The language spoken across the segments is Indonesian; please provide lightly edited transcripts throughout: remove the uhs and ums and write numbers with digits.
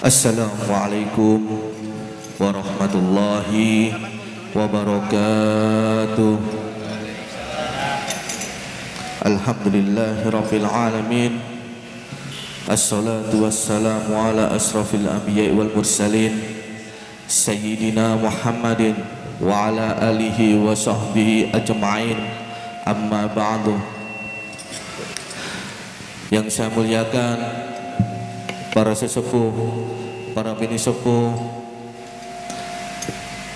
Assalamualaikum warahmatullahi wabarakatuh. Alhamdulillahirabbil alamin. Assalatu wassalamu ala asrafil anbiya'i wal mursalin Sayyidina Muhammadin wa ala alihi wa sahbihi ajma'in. Amma ba'du. Yang saya muliakan para sesepuh, para bini sepuh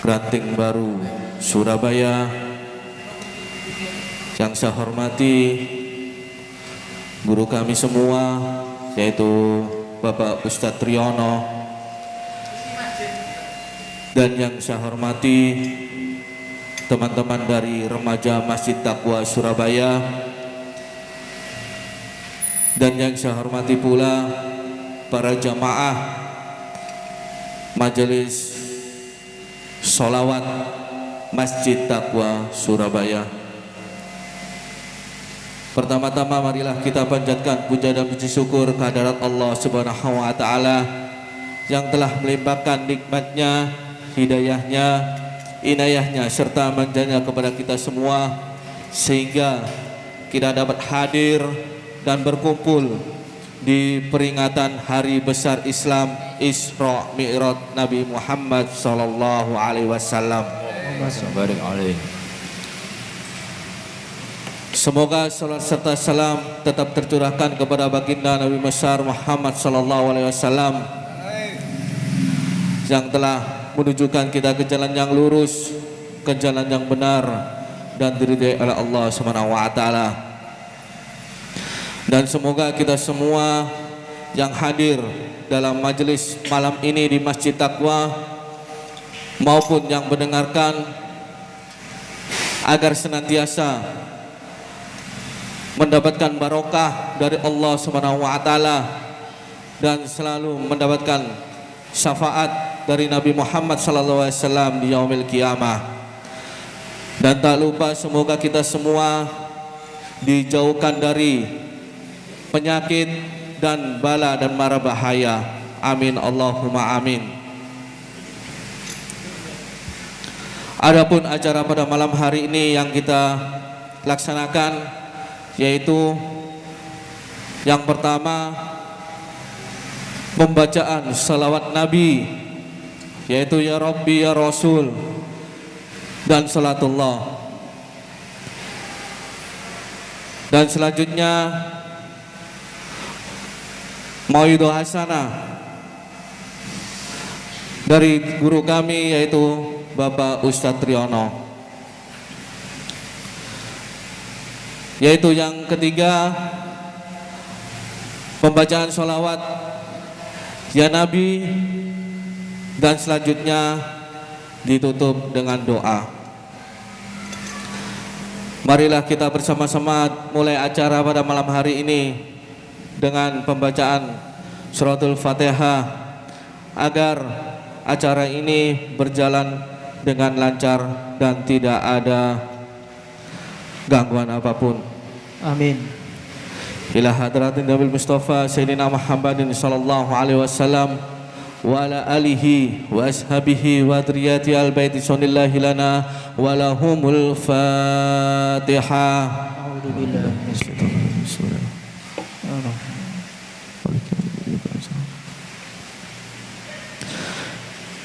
Ranting Baru Surabaya, yang saya hormati guru kami semua, yaitu Bapak Ustadz Triyono, dan yang saya hormati teman-teman dari remaja Masjid Taqwa Surabaya, dan yang saya hormati pula para jamaah Majelis Sholawat Masjid Taqwa Surabaya. Pertama-tama marilah kita panjatkan puja dan puji syukur kehadirat Allah Subhanahu wa taala yang telah melimpahkan nikmatnya, hidayahnya, inayahnya serta manjanya kepada kita semua sehingga kita dapat hadir dan berkumpul di peringatan hari besar Islam Isra Mi'raj Nabi Muhammad sallallahu alaihi wasallam. Semoga salat serta salam tetap tercurahkan kepada baginda Nabi besar Muhammad sallallahu alaihi wasallam yang telah menunjukkan kita ke jalan yang lurus, ke jalan yang benar dan diridhai oleh Allah Subhanahu wa taala. Dan semoga kita semua yang hadir dalam majelis malam ini di Masjid Taqwa maupun yang mendengarkan agar senantiasa mendapatkan barokah dari Allah Subhanahu wa taala dan selalu mendapatkan syafaat dari Nabi Muhammad sallallahu alaihi wasallam di yaumil qiyamah. Dan tak lupa semoga kita semua dijauhkan dari penyakit dan bala dan mara bahaya. Amin Allahumma amin. Adapun acara pada malam hari ini yang kita laksanakan yaitu yang pertama pembacaan salawat Nabi, yaitu ya Rabbi ya Rasul dan salatullah. Dan selanjutnya Mauidhah Hasanah dari guru kami yaitu Bapak Ustadz Triyono. Yaitu yang ketiga pembacaan sholawat ya Nabi, dan selanjutnya ditutup dengan doa. Marilah kita bersama-sama mulai acara pada malam hari ini dengan pembacaan suratul Fatihah agar acara ini berjalan dengan lancar dan tidak ada gangguan apapun. Amin. Ila hadratin Nabil Mustafa Sayyidina Muhammadin sallallahu alaihi wasallam wa ala alihi wa ashabihi wa driyati al-baiti sunillahi lana wa lahumul Fatihah. A'udzu billahi minasyaitonir rajim.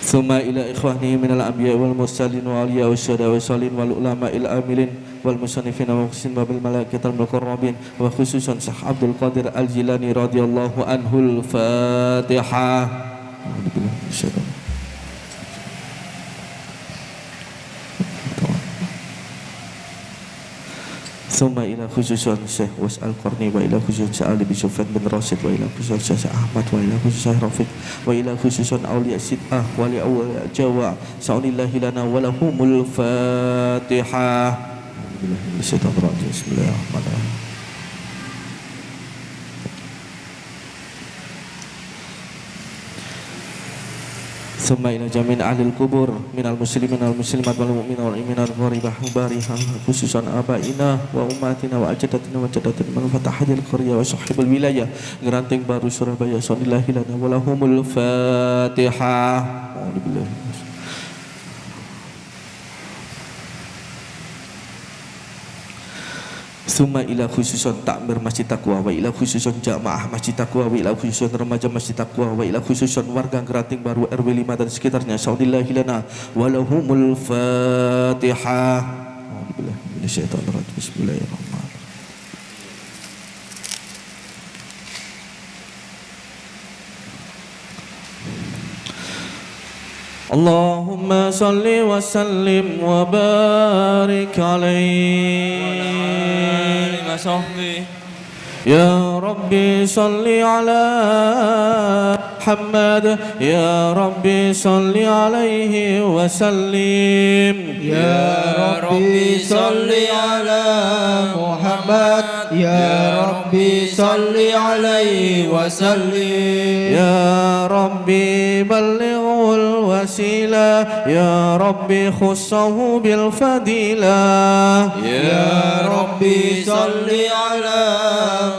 Thumma ila ikhwani minal anbiya wal mursalin wa awliya wasyuhada wa salin wal ulama il amilin wal musannifin wa muhsin bil malaikatil muqarrabin wa khususan Syekh Abdul Qadir Al-Jilani radhiyallahu anhul Fatihah. ثم إلى خصوصا الشيخ وس القرني وإلى خصوصا علي بن شوفان بن راشد وإلى خصوصا الشيخ أحمد وإلى خصوصا رفيق وإلى خصوصا أولياء السدة ولأولياء جوا سعون الله لنا ولهم الفاتحة. بسم الله الرحمن الرحيم. ثم إلى جميع أهل القبور من المسلمين والمسلمات والمؤمنين والمؤمنات الغريبة بارها خصوصا آبائنا وأمهاتنا وأجدادنا وجداتنا من فتح هذه القرية وصاحب الولاية Granting Baru Surabaya Sallallahu lana wa lahumul Fatihah. Summa ila khususon takmir Masjid Taqwa wa ila khususon jamaah Masjid Taqwa wa ila khususon remaja Masjid Taqwa wa ila khususon warga Gerating Baru RW 5 dan sekitarnya saudillahi lana walahumul Fatihah. Bismillahirrahmanirrahim. Allahumma salli wa sallim wa barik alaihi wa sahbihi ya Rabbi salli ala Muhammad ya Rabbi salli alaihi wa sallim Ya Rabbi salli ala Muhammad Ya Rabbi salli alaihi wa sallim Ya Rabbi ballighul wasila Ya Rabbi khussahu bil fadila Ya Rabbi salli ala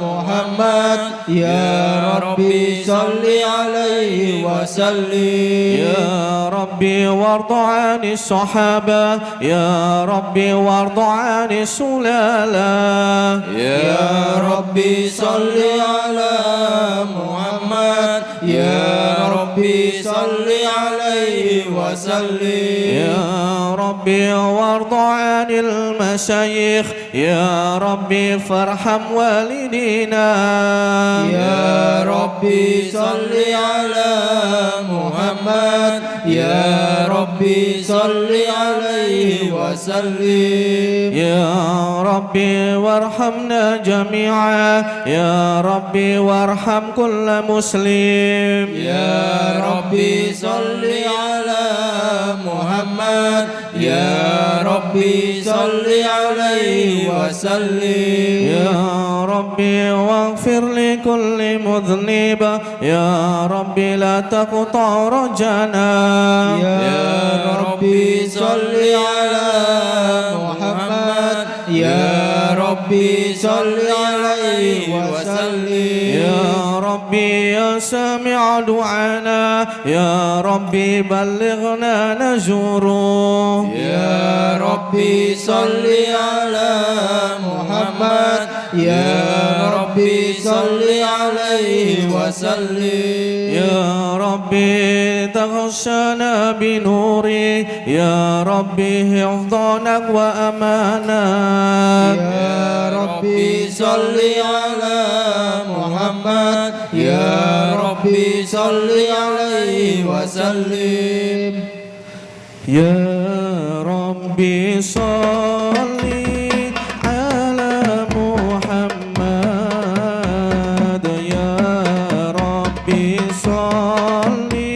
Muhammad Ya Rabbi salli alaihi wa sallim Ya Rabbi warda 'ani sahaba Ya Rabbi warda 'ani sulala Ya Rabbi salli ala Muhammad Ya Rabbi salli alaihi wa sallim Ya Rabbi warda 'anil masyayikh Ya Rabbi farham walidina Ya Rabbi salli ala Muhammad Ya Rabbi salli alaihi wa sallim Ya Rabbi warhamna jami'a Ya Rabbi warham kulla muslim Ya Rabbi salli ala Muhammad Ya Rabbi salli alaihi wa sallim Ya Rabbi waghfir li kulli mudhnib Ya Rabbi la taqta' rajana Ya Rabbi salli ala Muhammad Ya Rabbi salli alaihi wa sallim Ya Rabbi ya sami' du'ana Ya Rabbi ballighna najuru Ya Rabbi salli ala Muhammad Ya Rabbi salli alaihi wa sallim Ya Rabbi taghshana binuri Ya Rabbi hifdhanak wa amanak Ya Rabbi salli ala Muhammad Ya Rabbi salli alaihi wa sallim Ya Rabbi salli ala Muhammad Ya Rabbi salli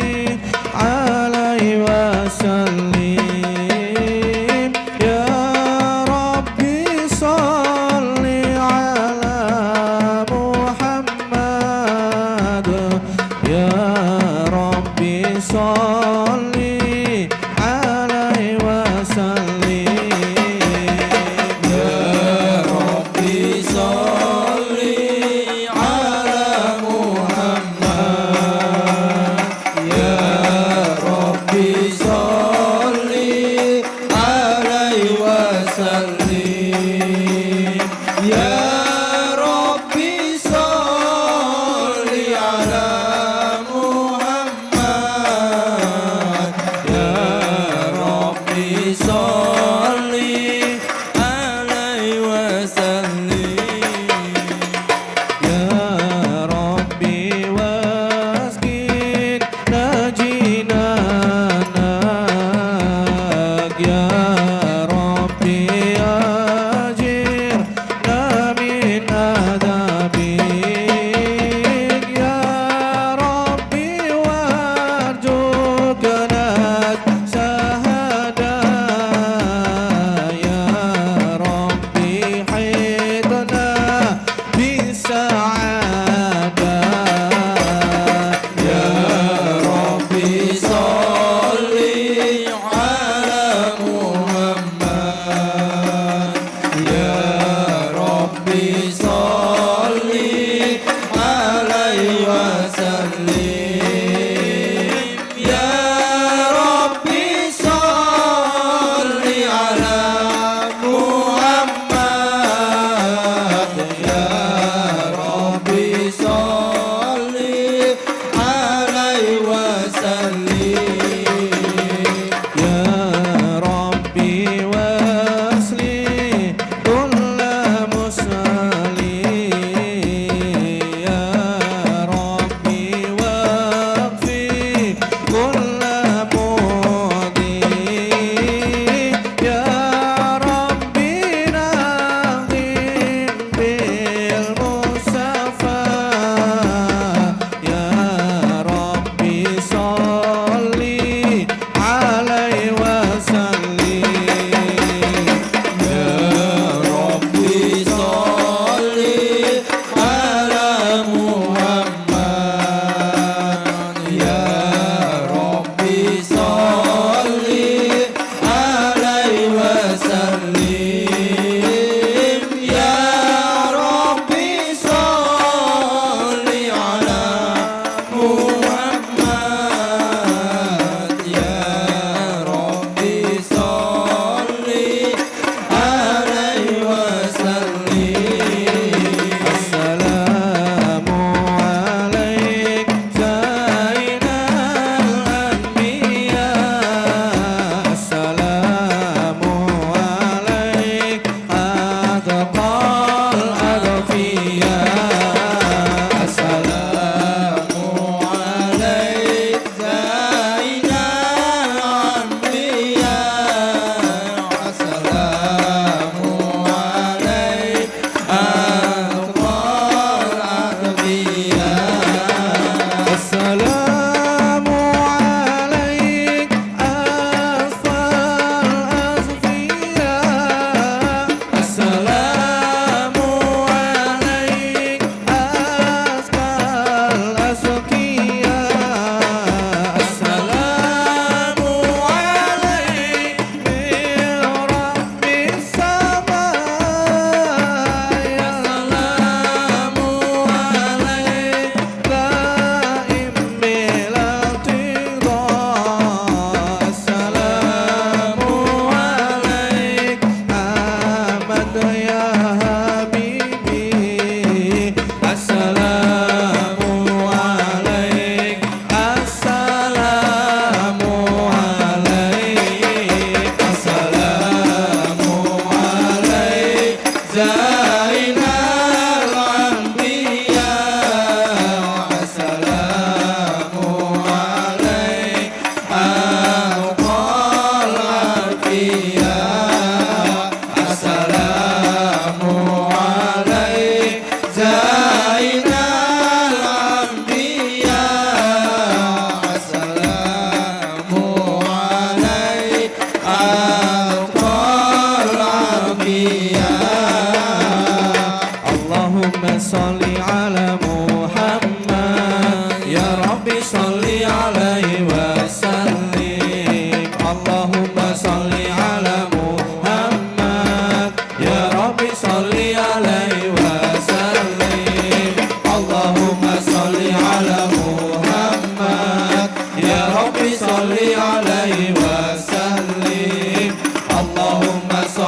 alaihi wa sallim Ya Rabbi salli ala Muhammad Ya Rabbi salli Ya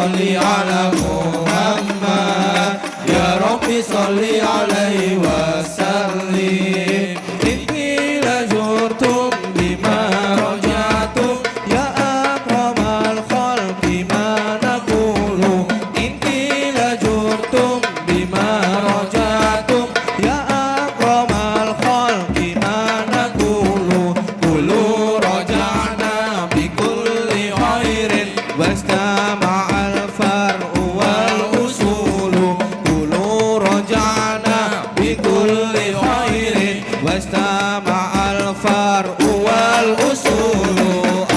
صل على محمد يا ربي صل عليه وسلم إن قيل زرتم بما رجعتم يا أكرم الخلق ما نقول إن قيل زرتم بما رجعتم يا أكرم الخلق ما نقول قولوا رجعنا بكل خير واستمع الفرع والأصول قولوا رجعنا بكل خير واستمع الفرع والأصول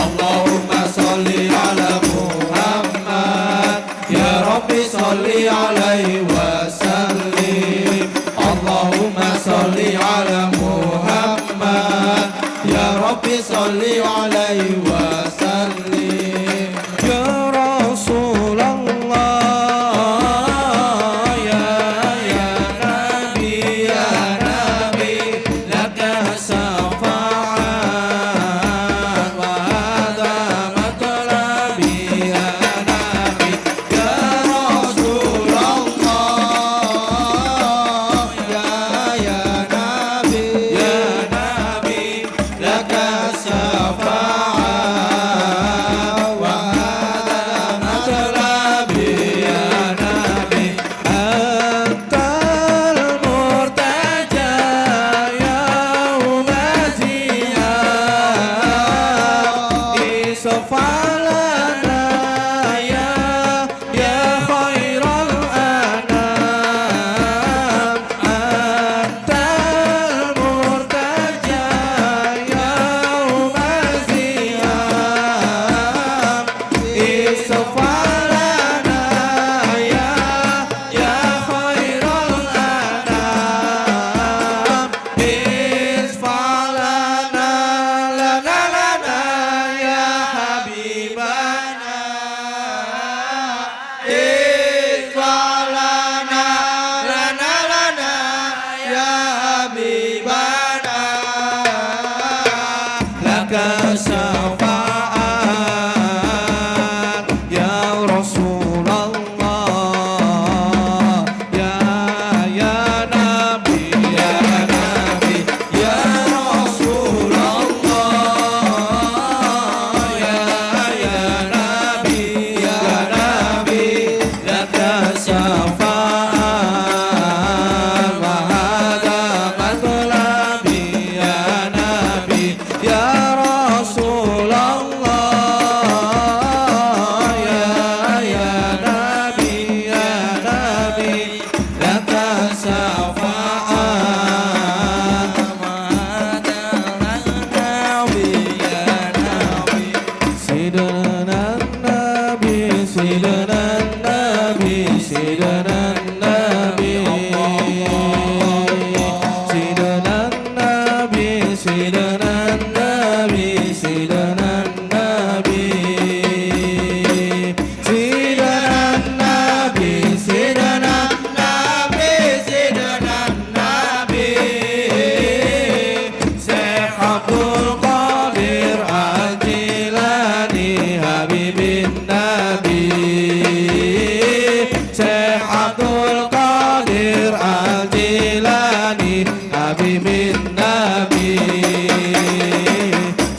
اللهم صل على محمد يا ربي صل عليه وسلم اللهم صل على محمد يا ربي صل عليه وسلم يا رسول الله يا نبي لك شفاعة وهذا مطلبي يا نبي يا رسول الله يا نبي لك شفاعة وهذا مطلبي يا نبي أنت المرتجى يوم الزيارة اشفع لنا يا خير الأنام أنت المرتجى يوم الزيارة اشفع لنا يا خير الأنام اشفع لنا يا حبيبنا اشفع لنا يا حبيبنا لك شفاعة يا رسول الله يا نبي يا رسول الله يا نبي لك شفاعة وهذا مطلبي يا نبي يا رسول الله يا نبي لك شفاعة وهذا مطلبي يا نبي سيدنا النبي سيدنا النبي سيدنا النبي سيدنا النبي سيدنا النبي سيدنا النبي سيدنا النبي سيدنا النبي سيدنا النبي شيخ عبد القادر الجيلاني حبيب النبي شيخ عبد القادر الجيلاني حبيب النبي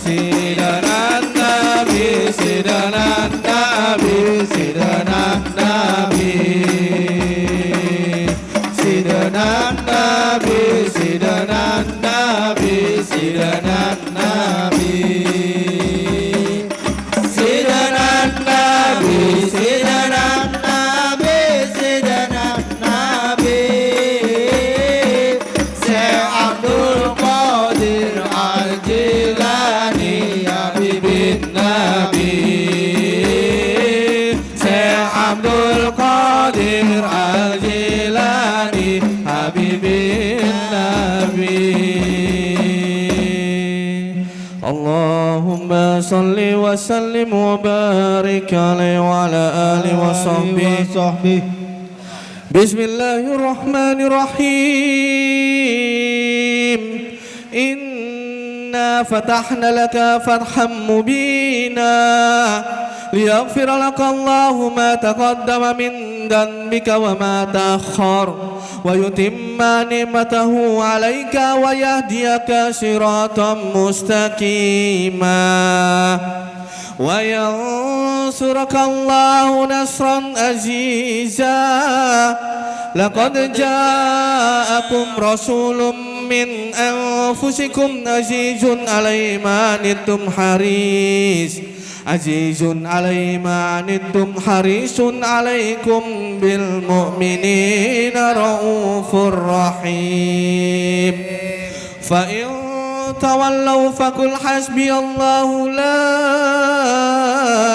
سيدنا النبي سيدنا النبي سيدنا النبي سيدنا النبي سيدنا النبي سيدنا النبي سيدنا النبي سيدنا النبي سيدنا النبي شيخ عبد القادر الجيلاني حبيب النبي شيخ عبد القادر الجيلاني حبيب النبي اللهم صل وسلم وبارك عليه وعلى آله وصحبه بسم الله الرحمن الرحيم إنا فتحنا لك فتحا مبينا ليغفر لك الله ما تقدم من ذنبك وما تأخر ويتم نعمته عليك ويهديك صراطا مستقيما وينصرك الله نصرا عزيزا لقد جاءكم رسول من أنفسكم عزيز عليه ما عنتم عزيز عليه ما عنتم حريص عليكم بالمؤمنين رؤوف رحيم فإن تولوا فقل حسبي الله لا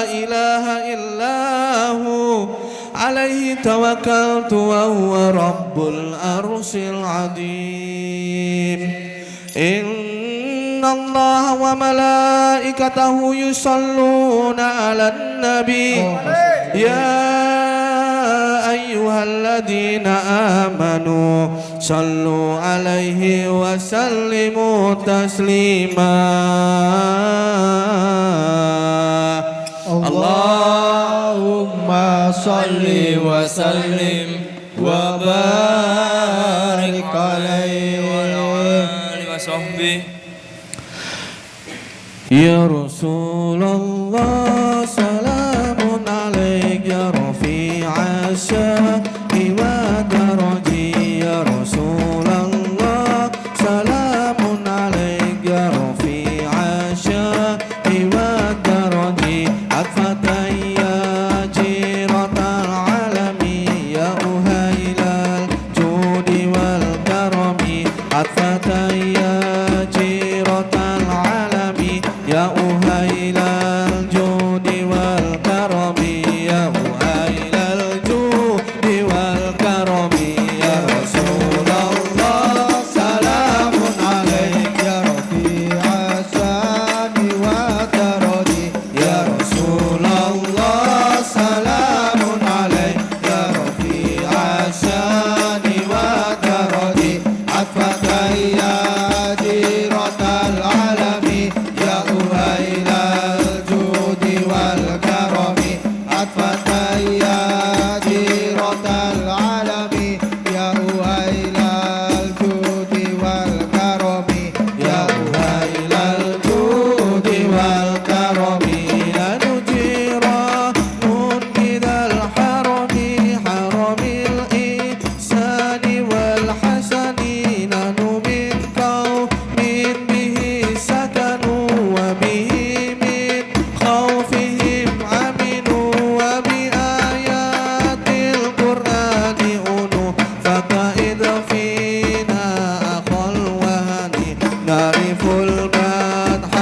إله إلا هو عليه توكلت وهو رب العرش العظيم إن الله وملائكته يصلون على النبي يا أيها الذين آمنوا صلوا عليه وسلموا تسليما اللهم صل وسلم وبارك عليه وعلى آله وصحبه يا رسول الله سلام عليك يا رفيع الشان ودرجي يا رسول الله سلام عليك يا رفيع الشان ودرجي عطفة يا جيرة العالم يا أهيل الجود والكرم عطفة يا جيرة العالم يا أهيل الجود والكرم يا أهيل الجود والكرم يا رسول الله سلام عليك يا رفيع الشان والدرجة يا رسول الله سلام عليك يا رفيع الشان والدرجة عطفة يا جيرة العالم يا أهيل الجود والكرم عطفة يا جيرة العالم يا أهيل الجود والكرم يا أهيل الجود والكرم لنجيران كذا الحرم حرم الإحسان والحسن نحن من قوم به سكنوا وبه من خوفهم أمنوا وبآيات القرآن أنوا فقائد فينا أخا الوهن نعرف المدح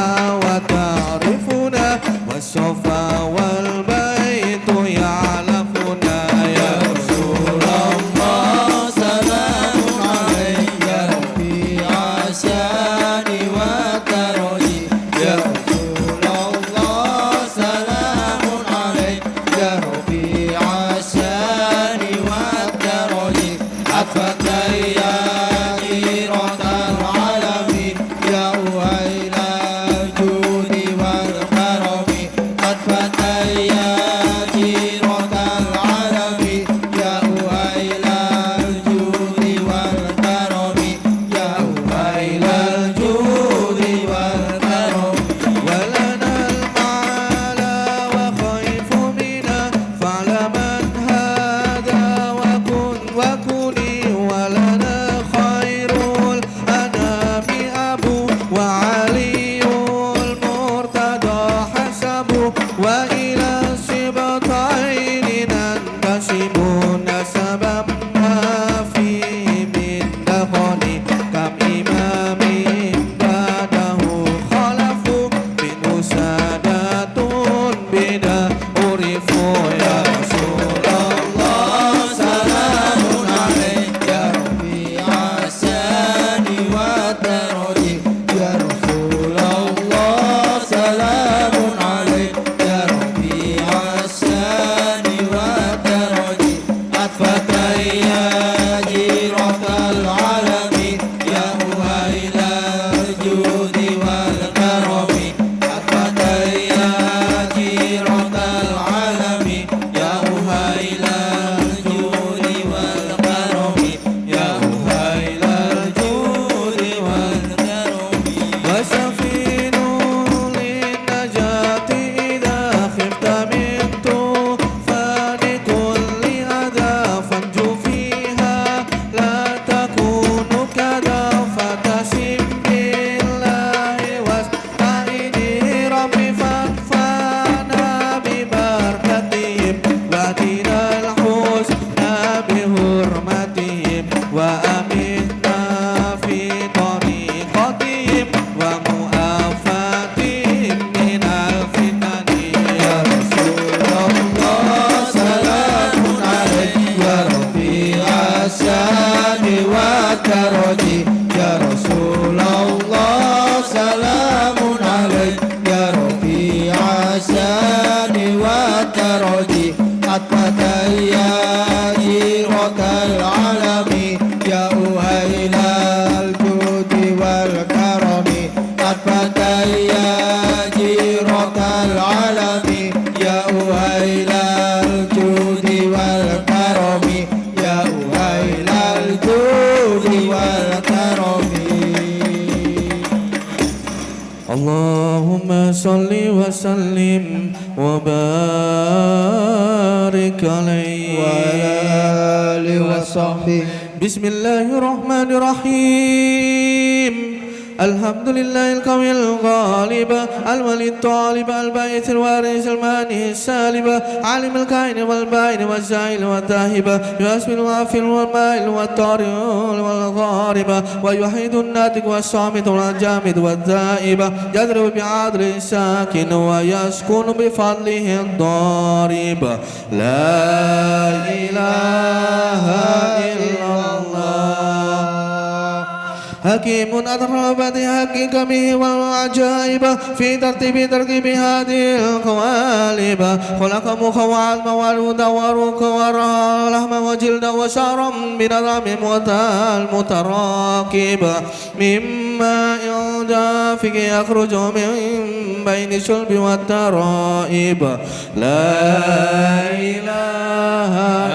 وتعرفنا والصفا والبيت يعلفنا يا رسول الله سلام عليك يا رفيع الشان والدرجة يا رسول الله سلام عليك يا رفيع الشان والدرجة عطفة يا جيرة العالم يا أهيل الجود والكرم عطفة يا جيرة العالم يا أهيل الجود والكرم يا أهيل الجود والكرم ولنا المعالى وخيف منا فاعلمن هذا وكوني ولنا خير الأنام أبو وعلي المرتضى حسب وإلى السبطين ننتسب نسبا ما فيه من دخل كم إمام بعده خلفوا منه سادات بنا عرفوا يا رسول الله سلام عليك يا رفيع الشان والدرجة يا رسول الله سلام عليك يا رفيع الشان والدرجة فتيا جيرة العالم يا أهيل الجود والكرم قد فتيا جيرة العالم يا أهيل الجود والكرم يا أهيل الجود والكرم. اللهم صل وسلم وبارك عليه وعلى آله وصحبه. بسم الله الرحمن الرحيم. الحمد لله القوي الغالب الولي الطالب الباعث الوارث المانع السالب عالم الكائن والبائن والزائل والذاهب يسمي الغافل والمائل والطارئ والغارب ويحيد الناطق والصامت والجامد والذائب يضرب بعدل الساكن ويسكن بفضله الضارب. لا إله إلا الله. حكيم أضربت حقيقته والعجائب في ترتيب هذه القوالب خلق مخا وعظما ولودا وروكا ولحما وجلدا وشعرا بنظام المتراكب مما دافق يخرج من بين الشلب والترائب. لا إله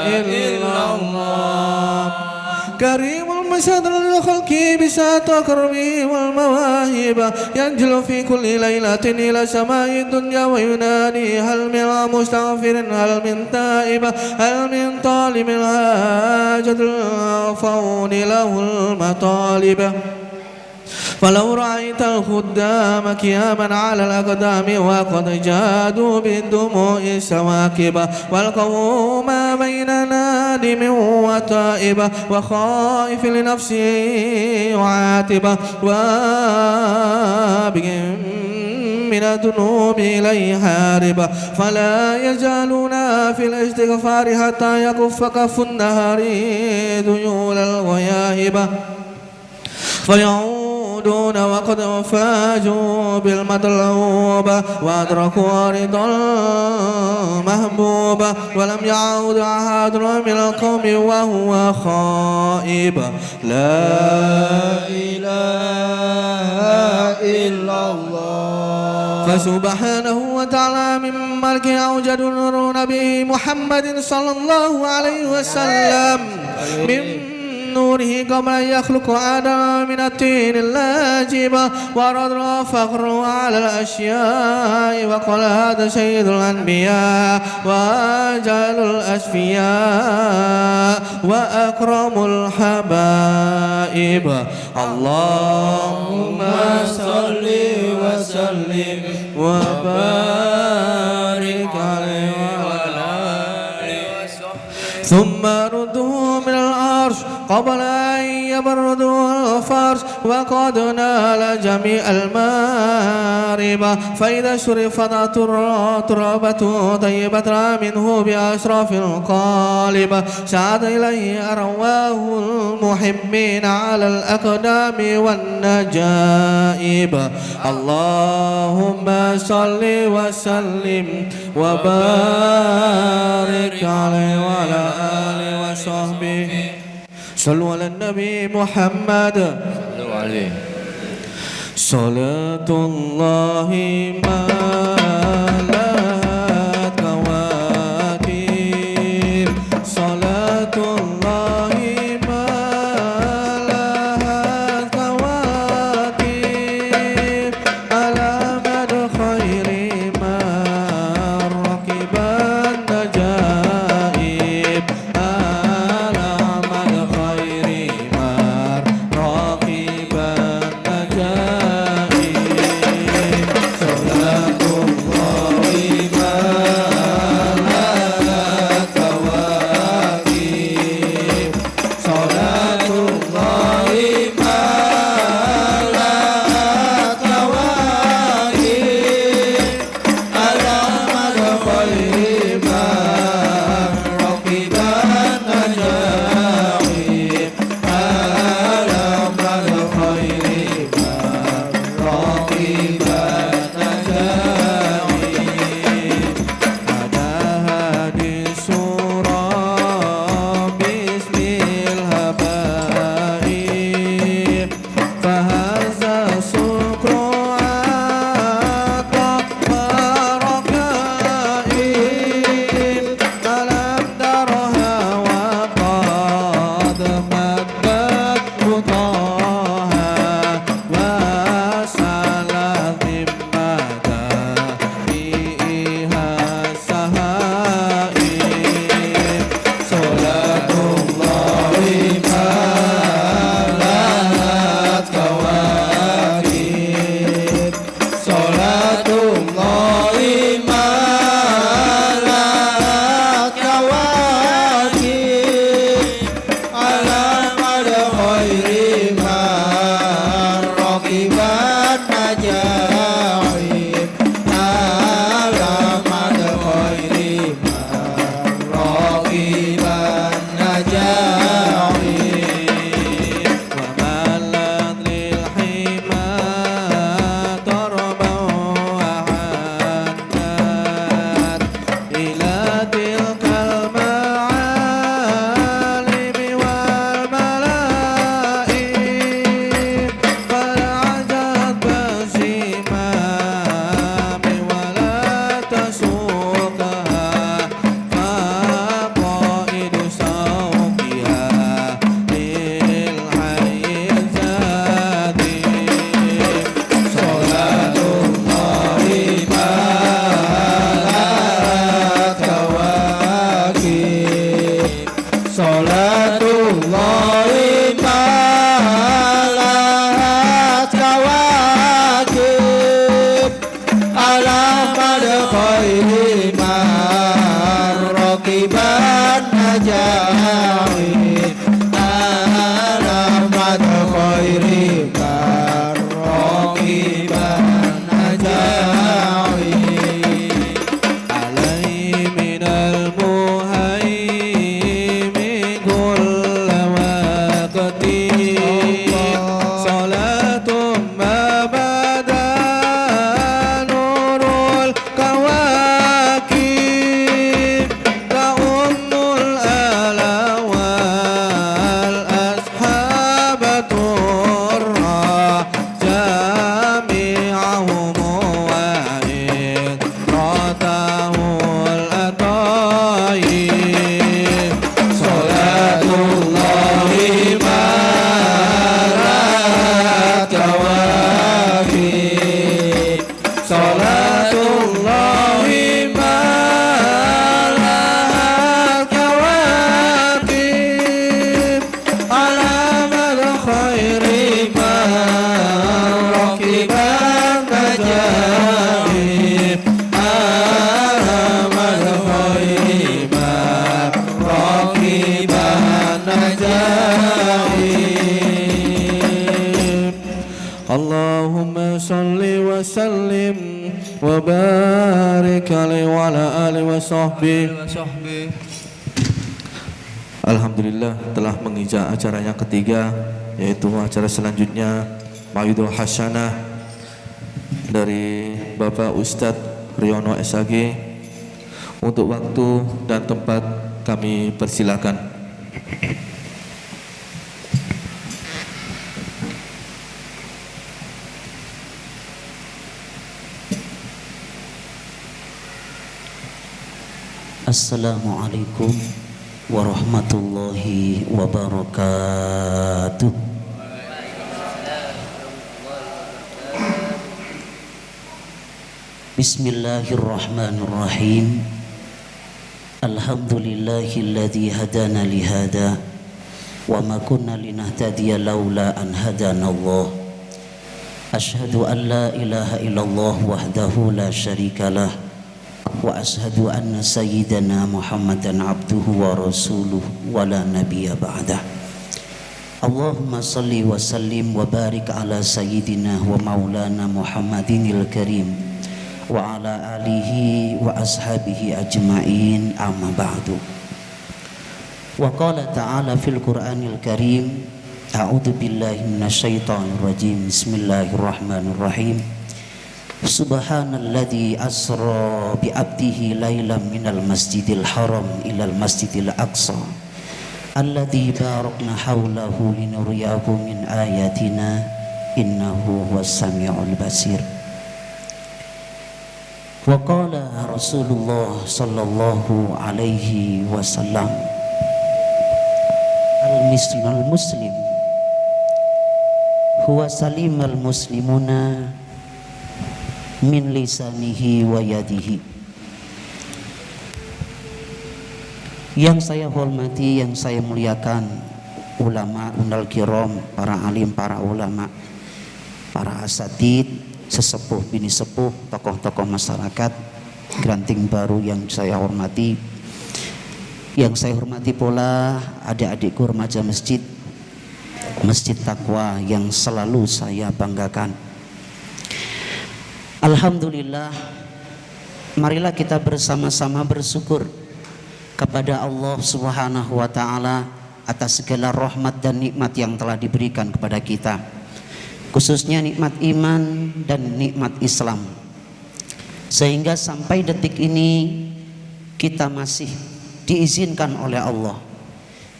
إلا الله. كريم المشهد للخلق بساط كرمه والمواهب ينزل في كل ليلة إلى سماء الدنيا وينادي هل من مستغفر هل من تائب هل من طالب الحاجة الفون له المطالب. فلو رأيت الخدام كياما على الأقدام وقد جادوا بالدموع السواكب والقوم ما بين نادم وتائب وخائف لنفسه وعاتب وابق من الذنوب إليه هارب فلا يزالون في الاستغفار حتى يكف كف النهار ذيول الغياهب فيعودون وقد فاجوا بالمطلوب وأدركوا رضا المحبوب ولم يعود أحد من القوم وهو خائب. لا إله إلا الله. فسبحانه وتعالى من ملك أوجد نور نبي محمد صلى الله عليه وسلم من نوره قبل أن يخلق آدم من الطين اللاجب ورد فخره على الأشياء وقال هذا سيد الأنبياء وأجل الأسفياء وأكرم الحبائب. اللهم صل وسلم وبارك عليه وعلى آله ثم رده من العرش قبل أن يبردوا الفرش وقد نال جميع المارب فإذا شرفت تربة طيبة منه بأشرف القالب سعد إليه أرواح المحبين على الأقدام والنجائب. اللهم صل وسلم وبارك عليه وعلى آله وصحبه. صلوا على النبي محمد صلوا عليه. صلاة الله ما لها كواتير صلاة الله ما لها كواتير على مد خير ما ركب النجائب على مد خير ما ركب النجائب. صلاة الله najahi alamat khairi karokiban najahi علي من المهيمن كل وقت صلاة ما بدا نور الكواكب تؤم الآل والأصحاب ترى جميعهم وإن رده الأطايب صلاة الله ما رأت كواكب صلاة الله ما رأت كواكب على مدى خير ما ركب النجائب على مدى خير ما ركب النجائب اللهم صل وسلم وبارك عليه وعلى آله وصحبه. Alhamdulillah telah menginjak acara yang ketiga, yaitu acara selanjutnya Maulidul Hasanah dari Bapak Ustadz Riono SAG. Untuk waktu dan tempat kami persilakan. Assalamualaikum warahmatullahi wabarakatuh. Bismillahirrahmanirrahim. Alhamdulillahilladzi hadana lihada wa ma kunna linahtadiya laula an hadana Allah. Asyhadu an la ilaha illallah wahdahu la syarikalah wa ashhadu anna sayyidana Muhammadan abduhu wa rasuluh wa la nabiyya ba'dah. Allahumma salli wa sallim wa barik ala sayyidina wa maulana Muhammadinil karim wa ala alihi wa ashabihi ajma'in, amma ba'du. Wa qala ta'ala fil Qur'anil karim, a'udzu billahi minasyaitonir rajim, bismillahirrahmanirrahim. Subhanalladzi asra bi 'abdihi lailan minal masjidil haram ilal masjidil aqsa alladzi barakna haulahu linuriyahu min ayatina innahu huwas samiul basir. Wa qala Rasulullah sallallahu alaihi wasallam, al muslim huwa salimal muslimuna min lisanihi wa yadihi. Yang saya hormati, yang saya muliakan, ulama undal kiram, para alim, para ulama, para asatid, sesepuh bini sepuh, tokoh-tokoh masyarakat, Granting Baru yang saya hormati. Yang saya hormati pula adik-adikku remaja masjid Taqwa yang selalu saya banggakan. Alhamdulillah, marilah kita bersama-sama bersyukur kepada Allah Subhanahu wa ta'ala atas segala rahmat dan nikmat yang telah diberikan kepada kita, khususnya nikmat iman dan nikmat Islam, sehingga sampai detik ini kita masih diizinkan oleh Allah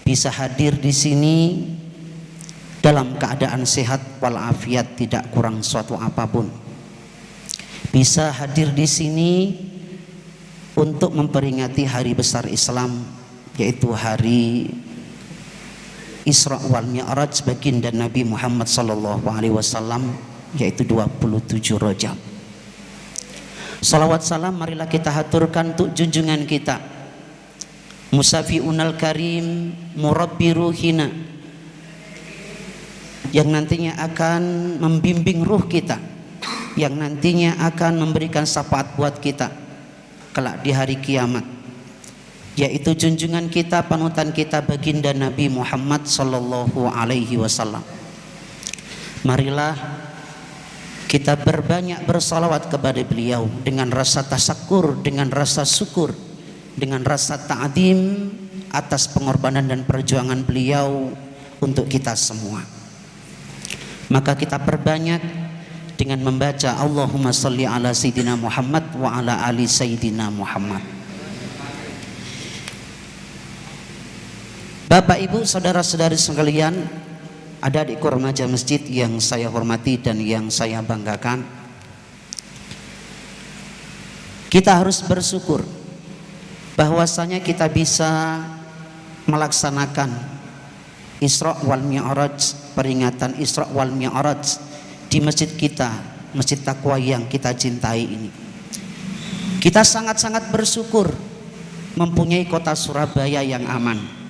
bisa hadir di sini dalam keadaan sehat walafiat, tidak kurang suatu apapun. Bisa hadir di sini untuk memperingati hari besar Islam, yaitu hari Isra wal Mi'raj baginda Nabi Muhammad sallallahu alaihi wasallam, yaitu 27 Rajab. Salawat salam marilah kita haturkan untuk junjungan kita, Musafi'unal Karim, Murabbi Ruhina, yang nantinya akan membimbing ruh kita, yang nantinya akan memberikan syafaat buat kita kelak di hari kiamat. yaitu junjungan kita, panutan kita, baginda Nabi Muhammad sallallahu alaihi wasallam. Marilah kita berbanyak bersalawat kepada beliau dengan rasa tasakur, dengan rasa syukur, dengan rasa ta'zim atas pengorbanan dan perjuangan beliau untuk kita semua. Maka kita perbanyak dengan membaca Allahumma sholli ala sayyidina Muhammad wa ala ali sayyidina Muhammad. Bapak, Ibu, saudara-saudari sekalian, adik-adikku remaja masjid yang saya hormati dan yang saya banggakan, kita harus bersyukur bahwasanya kita bisa melaksanakan Isra wal Mi'raj, peringatan Isra wal Mi'raj di masjid kita, Masjid Taqwa yang kita cintai ini. Kita sangat-sangat bersyukur mempunyai kota Surabaya yang aman.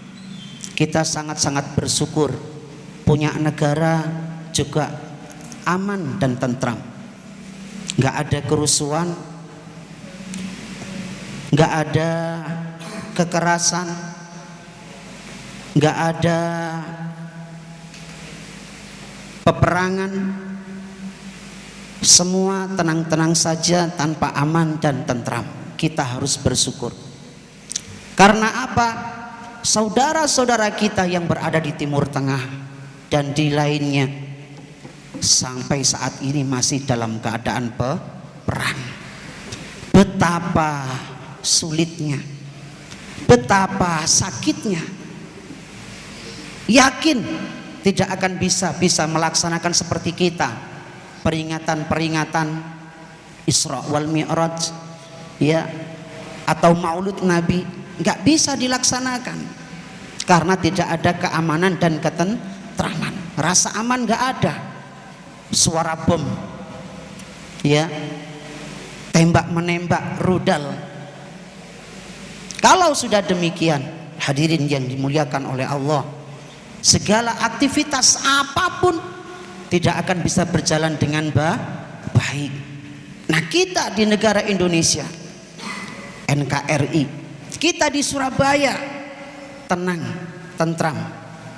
Kita sangat-sangat bersyukur punya negara juga aman dan tentram. Nggak ada kerusuhan, nggak ada kekerasan, nggak ada peperangan. Semua tenang-tenang saja, tanpa aman dan tentram. Kita harus bersyukur. Karena apa? Saudara-saudara kita yang berada di Timur Tengah dan di lainnya sampai saat ini masih dalam keadaan perang. Betapa sulitnya, betapa sakitnya. Yakin tidak akan bisa melaksanakan seperti kita peringatan-peringatan Isra wal Mi'raj, ya, atau Maulud Nabi, nggak bisa dilaksanakan karena tidak ada keamanan dan ketentraman. Rasa aman nggak ada, suara bom, ya, tembak menembak, rudal. Kalau sudah demikian, hadirin yang dimuliakan oleh Allah, segala aktivitas apapun tidak akan bisa berjalan dengan baik. Nah, kita di negara Indonesia, NKRI, kita di Surabaya tenang, tentram,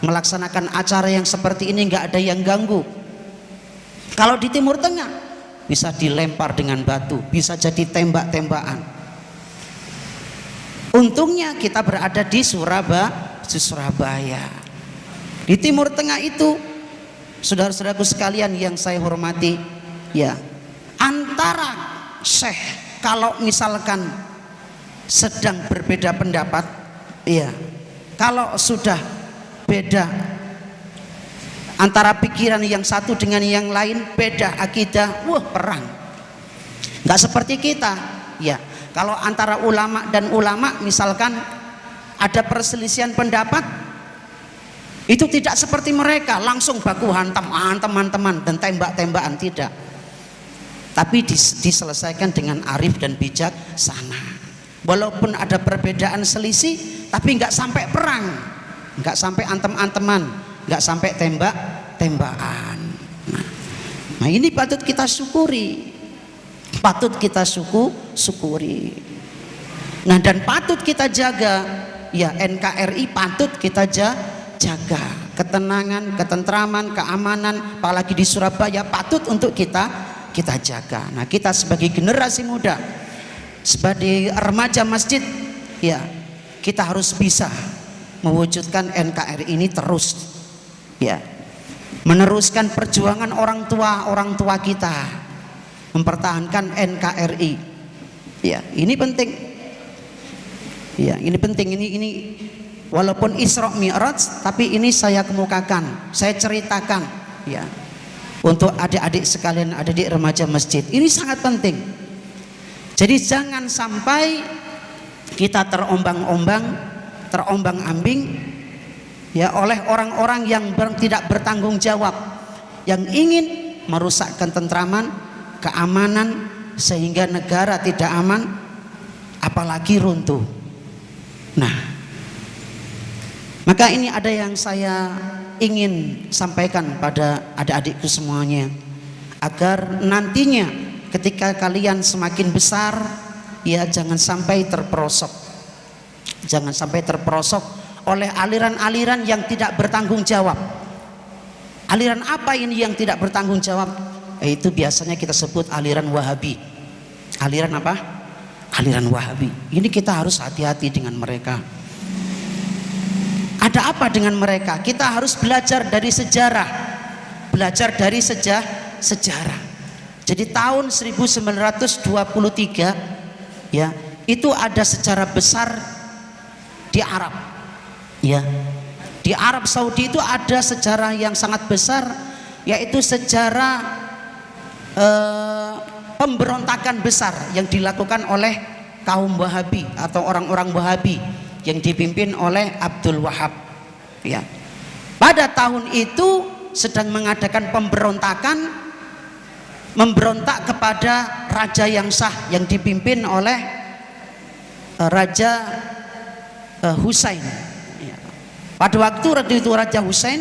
melaksanakan acara yang seperti ini, nggak ada yang ganggu. Kalau di Timur Tengah bisa dilempar dengan batu, bisa jadi tembak-tembakan. Untungnya kita berada di Surabaya. Di Timur Tengah itu, saudara-saudaraku sekalian yang saya hormati, ya, antara syekh kalau misalkan sedang berbeda pendapat, ya, kalau sudah beda antara pikiran yang satu dengan yang lain, beda akidah, wah, perang. Nggak seperti kita, ya. Kalau antara ulama dan ulama misalkan ada perselisihan pendapat, itu tidak seperti mereka langsung baku hantam teman-teman dan tembak-tembakan, tidak. Tapi diselesaikan dengan arif dan bijaksana. Walaupun ada perbedaan selisih, tapi nggak sampai perang, nggak sampai antem-anteman, nggak sampai tembak-tembakan. Nah, ini patut kita syukuri, patut kita syukuri. Nah, dan patut kita jaga, ya, NKRI patut kita jaga ketenangan, ketentraman, keamanan, apalagi di Surabaya patut untuk kita jaga. Nah, kita sebagai generasi muda, sebagai remaja masjid, ya, kita harus bisa mewujudkan NKRI ini terus, ya, meneruskan perjuangan orang tua kita mempertahankan NKRI, ya, ini penting, ya, ini penting. Ini walaupun Isra Mi'raj, tapi ini saya kemukakan, saya ceritakan, ya, untuk adik-adik sekalian, adik-adik remaja masjid, ini sangat penting. Jadi jangan sampai kita terombang-ambing, ya, oleh orang-orang yang tidak bertanggung jawab, yang ingin merusakkan tentraman, keamanan, sehingga negara tidak aman, apalagi runtuh. Nah, maka ini ada yang saya ingin sampaikan pada adik-adikku semuanya, agar nantinya ketika kalian semakin besar, ya, jangan sampai terperosok Jangan sampai terperosok oleh aliran-aliran yang tidak bertanggung jawab. Aliran apa ini yang tidak bertanggung jawab? Itu biasanya kita sebut aliran Wahabi. Aliran apa? Aliran Wahabi. Ini kita harus hati-hati dengan mereka. Ada apa dengan mereka? Kita harus belajar dari sejarah. Belajar dari sejarah. Jadi tahun 1923 ya, itu ada sejarah besar di Arab. Ya. Di Arab Saudi itu ada sejarah yang sangat besar, yaitu sejarah pemberontakan besar yang dilakukan oleh kaum Wahabi atau orang-orang Wahabi yang dipimpin oleh Abdul Wahab. Ya. Pada tahun itu sedang mengadakan pemberontakan, memberontak kepada raja yang sah yang dipimpin oleh Raja Husain. Ya. Pada waktu itu Raja Husain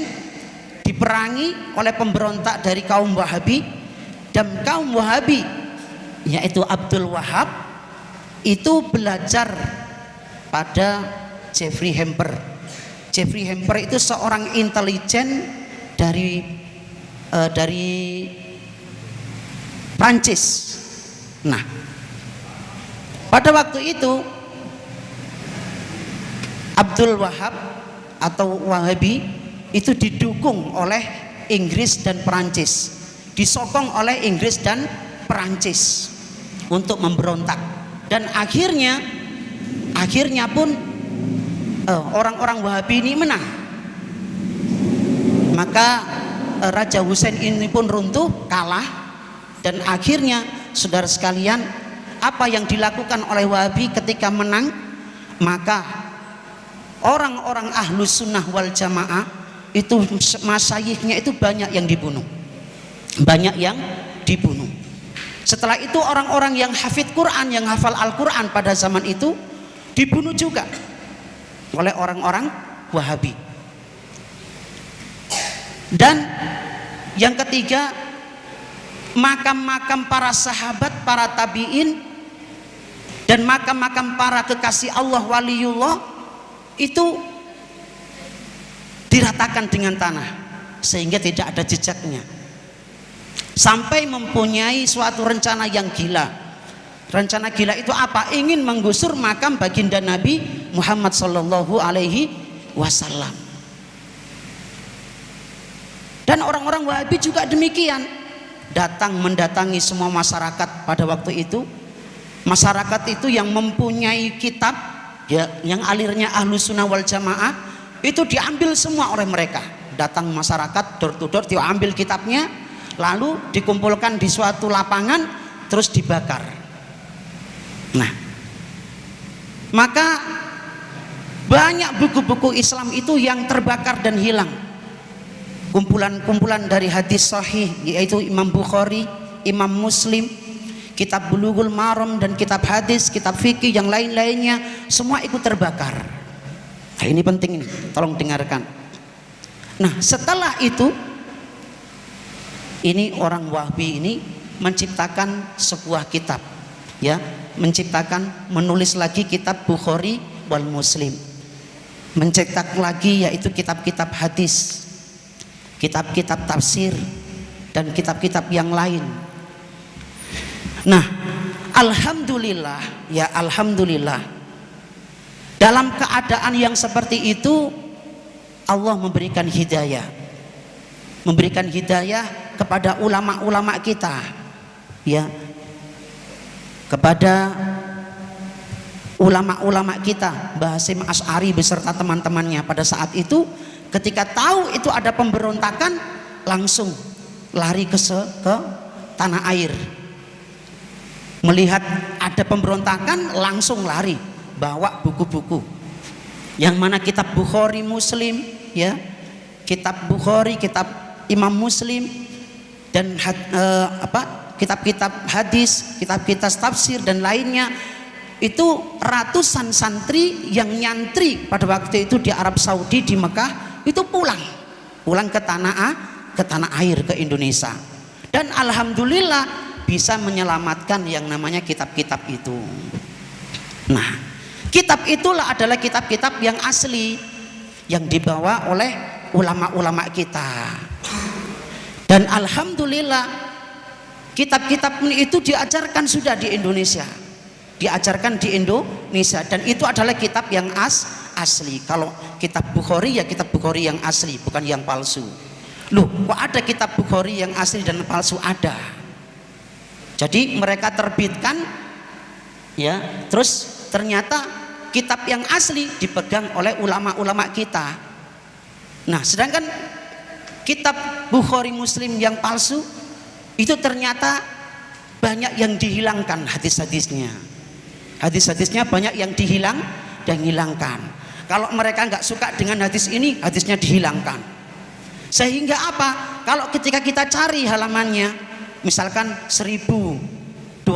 diperangi oleh pemberontak dari kaum Wahabi, dan kaum Wahabi yaitu Abdul Wahab itu belajar pada Jeffrey Hamper. Jeffrey Hamper itu seorang intelijen dari Prancis. Nah, pada waktu itu Abdul Wahab atau Wahabi itu didukung oleh Inggris dan Perancis, disokong oleh Inggris dan Perancis untuk memberontak, dan akhirnya pun orang-orang Wahabi ini menang. Maka Raja Husain ini pun runtuh, kalah, dan akhirnya saudara sekalian, apa yang dilakukan oleh Wahabi ketika menang? Maka orang-orang Ahlus Sunnah wal Jamaah itu masyayikhnya itu banyak yang dibunuh. Banyak yang dibunuh. Setelah itu orang-orang yang hafid Quran, yang hafal Al-Quran pada zaman itu dibunuh juga oleh orang-orang Wahabi. Dan yang ketiga, makam-makam para sahabat, para tabi'in, dan makam-makam para kekasih Allah, waliullah, itu diratakan dengan tanah sehingga tidak ada jejaknya, sampai mempunyai suatu rencana yang gila. Rencana gila itu apa? Ingin menggusur makam baginda Nabi Muhammad sallallahu alaihi wasallam. Dan orang-orang Wahabi juga demikian, datang mendatangi semua masyarakat pada waktu itu. Masyarakat itu yang mempunyai kitab ya, yang alirnya Ahlus Sunnah wal Jamaah, itu diambil semua oleh mereka. Datang masyarakat door to door, diambil kitabnya, lalu dikumpulkan di suatu lapangan, terus dibakar. Nah, maka banyak buku-buku Islam itu yang terbakar dan hilang. Kumpulan-kumpulan dari hadis sahih, yaitu Imam Bukhari, Imam Muslim, kitab Bulughul Maram, dan kitab hadis, kitab fikih yang lain-lainnya, semua ikut terbakar. Nah, ini penting, ini tolong dengarkan. Nah, setelah itu ini orang Wahabi ini menciptakan sebuah kitab, ya, menulis lagi kitab Bukhari wal Muslim, mencetak lagi yaitu kitab-kitab hadis, kitab-kitab tafsir, dan kitab-kitab yang lain. Nah, alhamdulillah, ya alhamdulillah, dalam keadaan yang seperti itu Allah memberikan hidayah kepada ulama-ulama kita, ya, kepada ulama-ulama kita, Mbah Hasyim Asy'ari beserta teman-temannya. Pada saat itu ketika tahu itu ada pemberontakan, langsung lari ke tanah air. Melihat ada pemberontakan, langsung lari bawa buku-buku, yang mana kitab Bukhari, Muslim, ya, kitab Bukhari, kitab Imam Muslim, dan kitab-kitab hadis, kitab-kitab tafsir dan lainnya. Itu ratusan santri yang nyantri pada waktu itu di Arab Saudi, di Mekah, itu pulang ke tanah air, ke Indonesia, dan alhamdulillah bisa menyelamatkan yang namanya kitab-kitab itu. Nah, Kitab itulah adalah kitab-kitab yang asli yang dibawa oleh ulama-ulama kita. Dan alhamdulillah kitab-kitab itu diajarkan sudah di Indonesia. Diajarkan di Indonesia dan itu adalah kitab yang asli. Kalau kitab Bukhari ya kitab Bukhari yang asli, bukan yang palsu. Loh, kok ada kitab Bukhari yang asli dan palsu? Ada. Jadi mereka terbitkan ya, terus ternyata kitab yang asli dipegang oleh ulama-ulama kita. Nah, sedangkan kitab Bukhari Muslim yang palsu itu ternyata banyak yang dihilangkan hadis-hadisnya. Hadis-hadisnya banyak yang dihilangkan. Kalau mereka nggak suka dengan hadis ini, hadisnya dihilangkan. Sehingga apa? Kalau ketika kita cari halamannya, misalkan 1256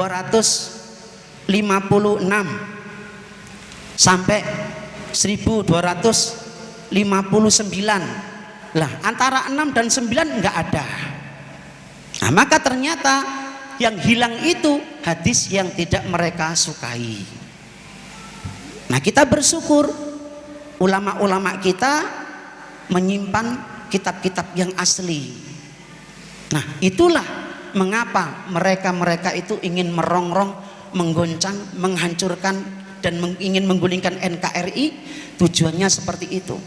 sampai 1259, lah antara 6 dan 9 nggak ada. Nah, maka ternyata yang hilang itu hadis yang tidak mereka sukai. Nah, kita bersyukur ulama-ulama kita menyimpan kitab-kitab yang asli. Nah, itulah mengapa mereka itu ingin merongrong, menggoncang, menghancurkan dan ingin menggulingkan NKRI. Tujuannya seperti itu.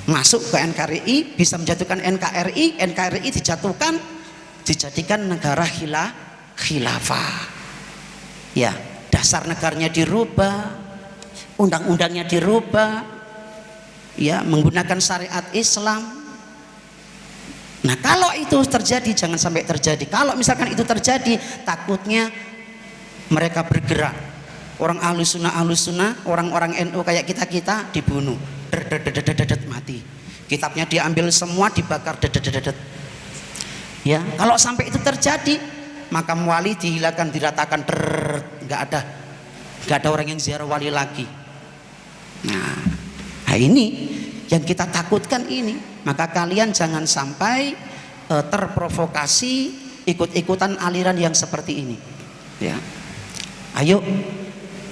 Masuk ke NKRI bisa menjatuhkan NKRI, NKRI dijadikan negara khilafah. Ya, dasar negaranya dirubah, undang-undangnya dirubah, ya, menggunakan syariat Islam. Nah, kalau itu terjadi, jangan sampai terjadi. Kalau misalkan itu terjadi, takutnya mereka bergerak. Orang ahlus sunnah, orang-orang NU kayak kita dibunuh, mati. Kitabnya diambil semua, dibakar, ya, kalau sampai itu terjadi, makam wali dihilangkan, diratakan, nggak ada orang yang ziarah wali lagi. Nah, ini yang kita takutkan ini. Maka kalian jangan sampai terprovokasi ikut-ikutan aliran yang seperti ini. Ya, ayo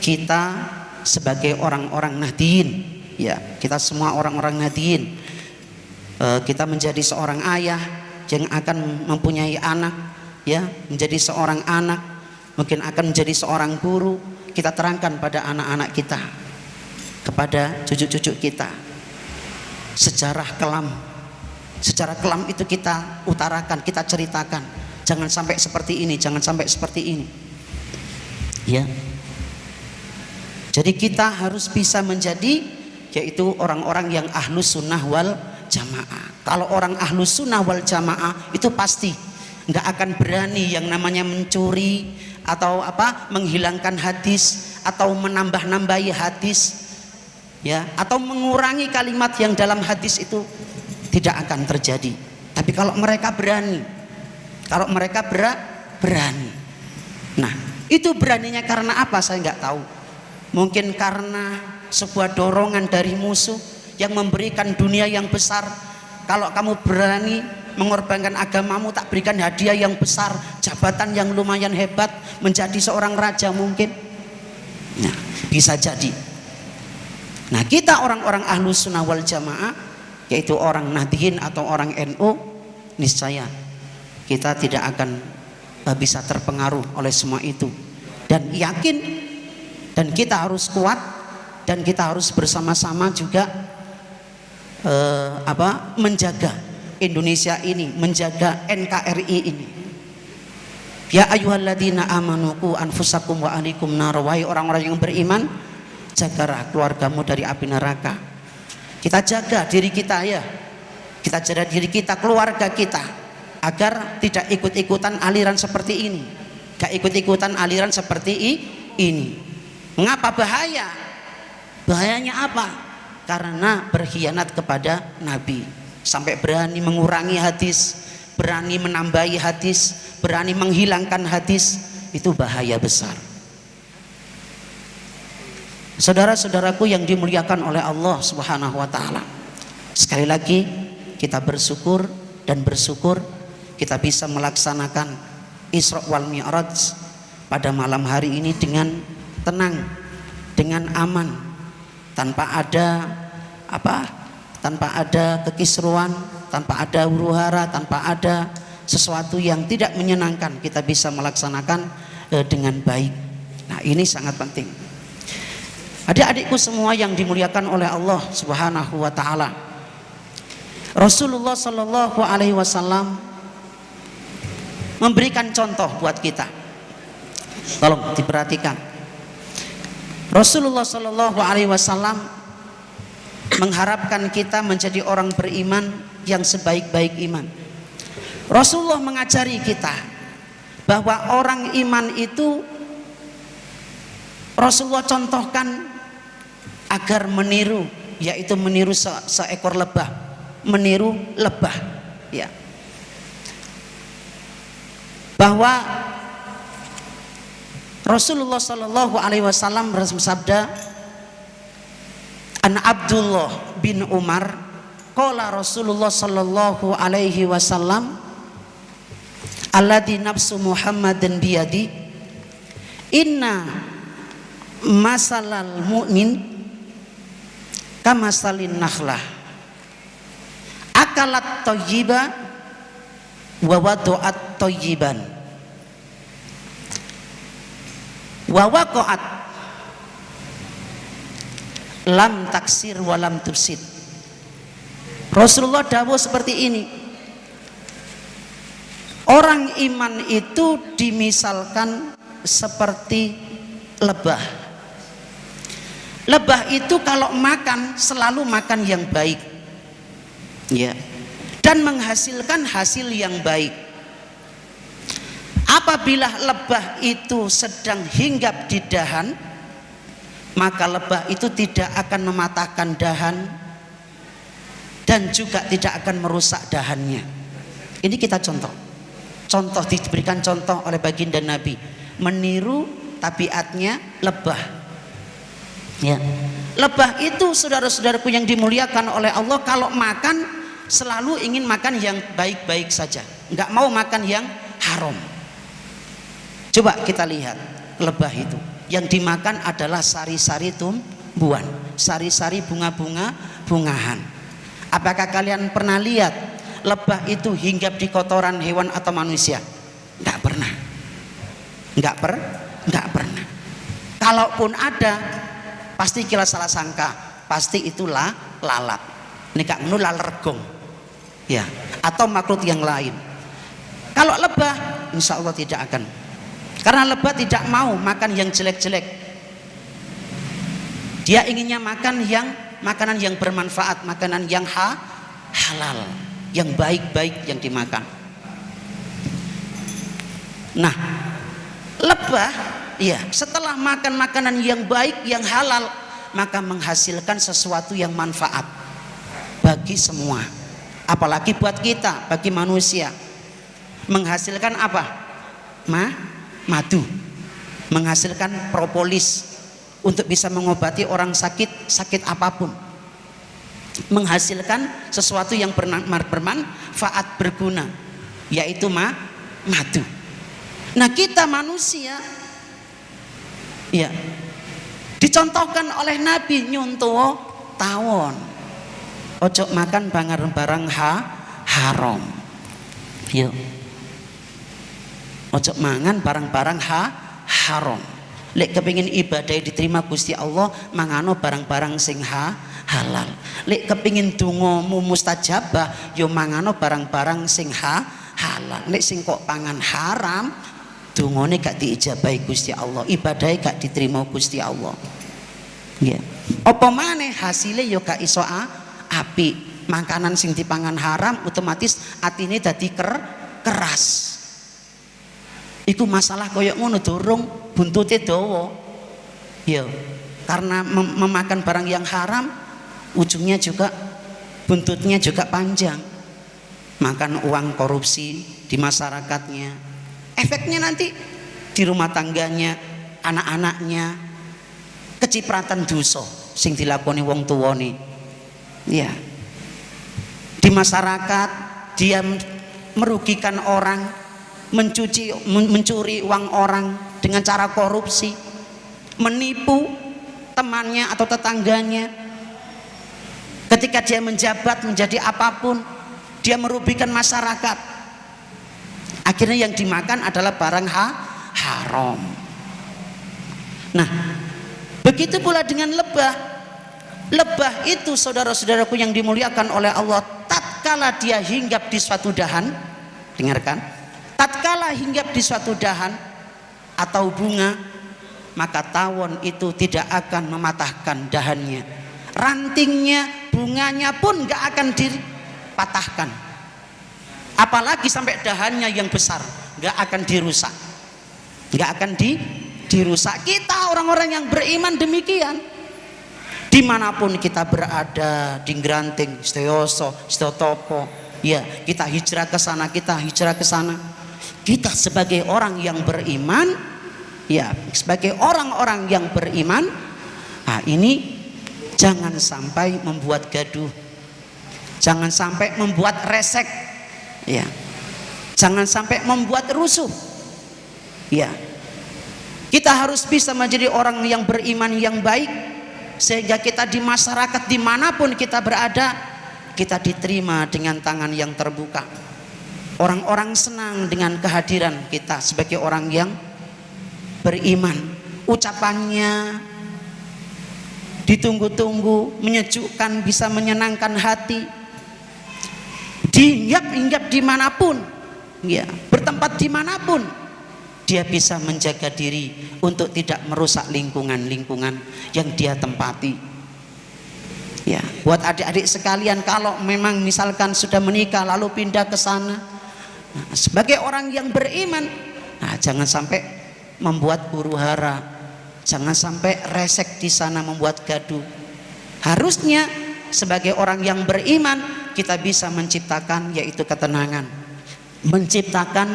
kita sebagai orang-orang Nahdien, ya, kita semua orang-orang Nahdien, kita menjadi seorang ayah yang akan mempunyai anak, ya, menjadi seorang anak, mungkin akan menjadi seorang guru. Kita terangkan pada anak-anak kita, kepada cucu-cucu kita, sejarah kelam itu kita utarakan, kita ceritakan. Jangan sampai seperti ini, jangan sampai seperti ini, ya. Jadi kita harus bisa menjadi, yaitu orang-orang yang ahlus sunnah wal jamaah. Kalau orang ahlus sunnah wal jamaah itu pasti nggak akan berani yang namanya mencuri atau menghilangkan hadis atau menambah-nambahi hadis, ya, atau mengurangi kalimat yang dalam hadis itu tidak akan terjadi. Tapi kalau mereka berani, berani. Nah, itu beraninya karena apa? Saya nggak tahu. Mungkin karena sebuah dorongan dari musuh yang memberikan dunia yang besar. Kalau kamu berani mengorbankan agamamu, tak berikan hadiah yang besar, jabatan yang lumayan hebat, menjadi seorang raja mungkin. Nah, bisa jadi. Nah, kita orang-orang ahlus sunnah wal jamaah, yaitu orang Nahdien atau orang NU, niscaya kita tidak akan bisa terpengaruh oleh semua itu. Dan yakin, dan kita harus kuat, dan kita harus bersama-sama juga menjaga Indonesia ini, menjaga NKRI ini. Ya ayyuhalladzina amanu qu anfusakum wa ahlikum nar. Wahai orang-orang yang beriman, jagalah keluargamu dari api neraka. Kita jaga diri kita, ya. Kita jaga diri kita, keluarga kita, agar tidak ikut-ikutan aliran seperti ini. Gak ikut-ikutan aliran seperti ini. Mengapa bahaya? Bahayanya apa? Karena berkhianat kepada Nabi. Sampai berani mengurangi hadis, berani menambahi hadis, berani menghilangkan hadis. Itu bahaya besar. Saudara-saudaraku yang dimuliakan oleh Allah Subhanahu wa taala. Sekali lagi kita bersyukur dan bersyukur kita bisa melaksanakan Isra wal Mi'raj pada malam hari ini dengan tenang, dengan aman, tanpa ada tanpa ada kekisruan, tanpa ada huru-hara, tanpa ada sesuatu yang tidak menyenangkan, kita bisa melaksanakan dengan baik. Nah, ini sangat penting. Adik-adikku semua yang dimuliakan oleh Allah Subhanahu wa taala. Rasulullah sallallahu alaihi wasallam memberikan contoh buat kita. Tolong diperhatikan. Rasulullah sallallahu alaihi wasallam mengharapkan kita menjadi orang beriman yang sebaik-baik iman. Rasulullah mengajari kita bahwa orang iman itu Rasulullah contohkan agar meniru, yaitu meniru seekor lebah, meniru lebah, ya. Bahwa Rasulullah Shallallahu Alaihi Wasallam bersabda, An Abdullah bin Umar, qala Rasulullah Shallallahu Alaihi Wasallam, alladzi nafsu Muhammadin biyadi, inna masalal mu'min kamasalin nakhlah akalat thayyiba wa wadu'at thayyiban wa waqa'at lam taksir wa lam tufsid. Rasulullah dawuh seperti ini, orang iman itu dimisalkan seperti lebah. Lebah itu kalau makan selalu makan yang baik, ya, dan menghasilkan hasil yang baik. Apabila lebah itu sedang hinggap di dahan, maka lebah itu tidak akan mematahkan dahan dan juga tidak akan merusak dahannya. Ini kita contoh diberikan contoh oleh baginda Nabi, meniru tabiatnya lebah, ya. Lebah itu saudara-saudaraku yang dimuliakan oleh Allah, kalau makan selalu ingin makan yang baik-baik saja, nggak mau makan yang haram. Coba kita lihat lebah itu, yang dimakan adalah sari-sari tumbuhan, sari-sari bunga-bungahan. Apakah kalian pernah lihat lebah itu hinggap di kotoran hewan atau manusia? Nggak pernah. Nggak pernah. Kalaupun ada, pasti kita salah sangka, pasti itulah lalat. Ini kak menu lalergong, ya, atau makhluk yang lain. Kalau lebah, insya Allah tidak akan. Karena lebah tidak mau makan yang jelek-jelek. Dia inginnya makan makanan yang bermanfaat, makanan yang halal, yang baik-baik yang dimakan. Nah, lebah, ya, setelah makan makanan yang baik, yang halal, maka menghasilkan sesuatu yang manfaat bagi semua, apalagi buat kita, bagi manusia. Menghasilkan apa? Madu, menghasilkan propolis untuk bisa mengobati orang sakit apapun, menghasilkan sesuatu yang bermanfaat, berguna, yaitu madu. Nah, kita manusia, ya, dicontohkan oleh Nabi nyuntuh tawon, ojo makan barang haram, yuk, ojo mangan barang-barang haram. Lek kepingin ibadah diterima Gusti Allah, mangano barang-barang sing halal. Lek kepingin dongamu mustajabah, yo mangano barang-barang sing halal. Lek sing kok pangan haram, dongane gak diijabahi Gusti Allah, ibadahnya gak diterima Gusti Allah. Ya. Apa maneh hasilnya yo gak iso apik. Makanan sing dipangan haram otomatis atine dadi keras. Iku masalah koyok ngono dorong buntute dawa. Ya, karena memakan barang yang haram ujungnya juga buntutnya juga panjang. Makan uang korupsi di masyarakatnya. Efeknya nanti di rumah tangganya, anak-anaknya, kecipratan dosa sing dilakoni wong tuwane. Ya. Di masyarakat dia merugikan orang, mencuri uang orang dengan cara korupsi, menipu, temannya atau tetangganya. Ketika dia menjabat menjadi apapun, dia merugikan masyarakat. Akhirnya yang dimakan adalah barang haram. Nah, begitu pula dengan lebah. Lebah itu saudara-saudaraku yang dimuliakan oleh Allah, tatkala dia hinggap di suatu dahan, dengarkan, tatkala hinggap di suatu dahan atau bunga, maka tawon itu tidak akan mematahkan dahannya, rantingnya, bunganya pun gak akan dipatahkan, apalagi sampai dahannya yang besar gak akan dirusak, gak akan dirusak. Kita orang-orang yang beriman demikian. Dimanapun kita berada, di Granting, Setioso, Setiotopo, ya kita hijrah ke sana, kita hijrah ke sana. Kita sebagai orang yang beriman, ya sebagai orang-orang yang beriman, nah ini jangan sampai membuat gaduh, jangan sampai membuat resek, ya, jangan sampai membuat rusuh, ya. Kita harus bisa menjadi orang yang beriman yang baik, sehingga kita di masyarakat dimanapun kita berada, kita diterima dengan tangan yang terbuka. Orang-orang senang dengan kehadiran kita sebagai orang yang beriman. Ucapannya ditunggu-tunggu, menyejukkan, bisa menyenangkan hati. Dihinggap-hinggap dimanapun, ya, bertempat dimanapun, dia bisa menjaga diri untuk tidak merusak lingkungan-lingkungan yang dia tempati. Ya, buat adik-adik sekalian, kalau memang misalkan sudah menikah lalu pindah ke sana, nah, sebagai orang yang beriman, nah, jangan sampai membuat huru-hara, jangan sampai resek di sana, membuat gaduh. Harusnya sebagai orang yang beriman kita bisa menciptakan yaitu ketenangan, menciptakan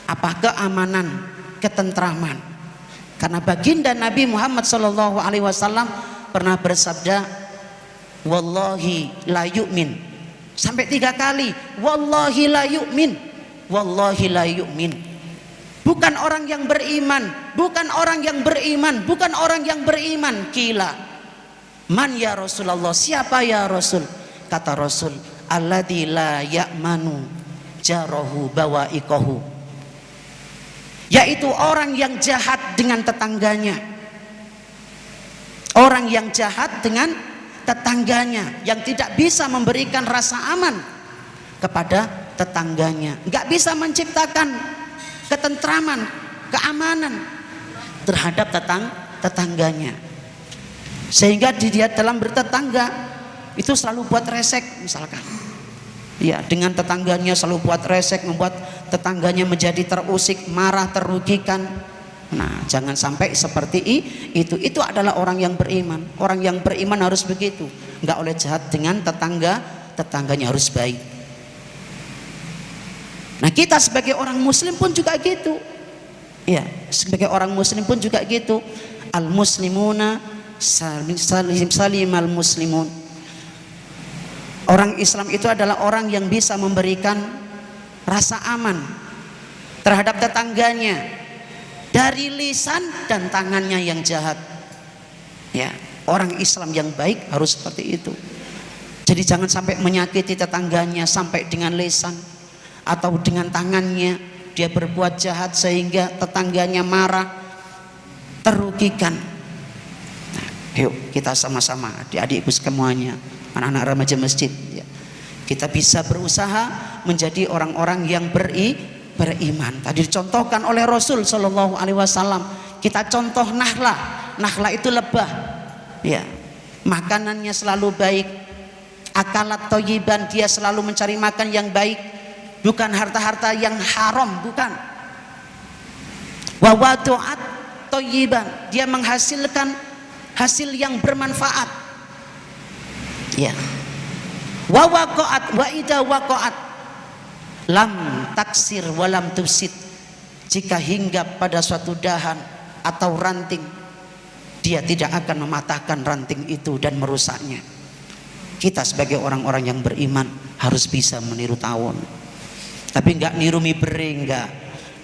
apa, keamanan, ketentraman. Karena baginda Nabi Muhammad SAW pernah bersabda, wallahi la yu'min, sampai 3 kali, wallahi la yu'min, wallahi la yu'min. Bukan orang yang beriman, bukan orang yang beriman, bukan orang yang beriman. Kila, man ya Rasulullah, siapa ya Rasul? Kata Rasul, alladzi la ya'manu jarahu bawa'iqahu, yaitu orang yang jahat dengan tetangganya, orang yang jahat dengan tetangganya, yang tidak bisa memberikan rasa aman kepada tetangganya, nggak bisa menciptakan ketentraman, keamanan terhadap tetangganya, sehingga dia dalam bertetangga itu selalu buat resek misalkan. Ya, dengan tetangganya selalu buat resek, membuat tetangganya menjadi terusik, marah, terugikan. Nah, jangan sampai seperti itu. Itu adalah orang yang beriman. Orang yang beriman harus begitu. Enggak oleh jahat dengan tetangganya harus baik. Nah, kita sebagai orang muslim pun juga gitu. Ya, sebagai orang muslim pun juga gitu. Al muslimuna salimal muslimun. Orang Islam itu adalah orang yang bisa memberikan rasa aman terhadap tetangganya dari lisan dan tangannya yang jahat. Ya, orang Islam yang baik harus seperti itu. Jadi jangan sampai menyakiti tetangganya sampai dengan lisan atau dengan tangannya dia berbuat jahat sehingga tetangganya marah, terugikan. Nah, yuk kita sama-sama, adik-adikku semuanya, anak-anak remaja masjid, ya, kita bisa berusaha menjadi orang-orang yang beriman. Tadi dicontohkan oleh Rasul Shallallahu Alaihi Wasallam. Kita contoh nahla. Nahla itu lebah, ya, makanannya selalu baik. Akalat toyiban, dia selalu mencari makan yang baik, bukan harta-harta yang haram, bukan. Wawaduat toyiban, dia menghasilkan hasil yang bermanfaat. Ya, wa waqa'at wa idza waqa'at lam taksir wa lam tufsid. Jika hinggap pada suatu dahan atau ranting, dia tidak akan mematahkan ranting itu dan merusaknya. Kita sebagai orang-orang yang beriman harus bisa meniru tawon, tapi enggak niru mie bere, enggak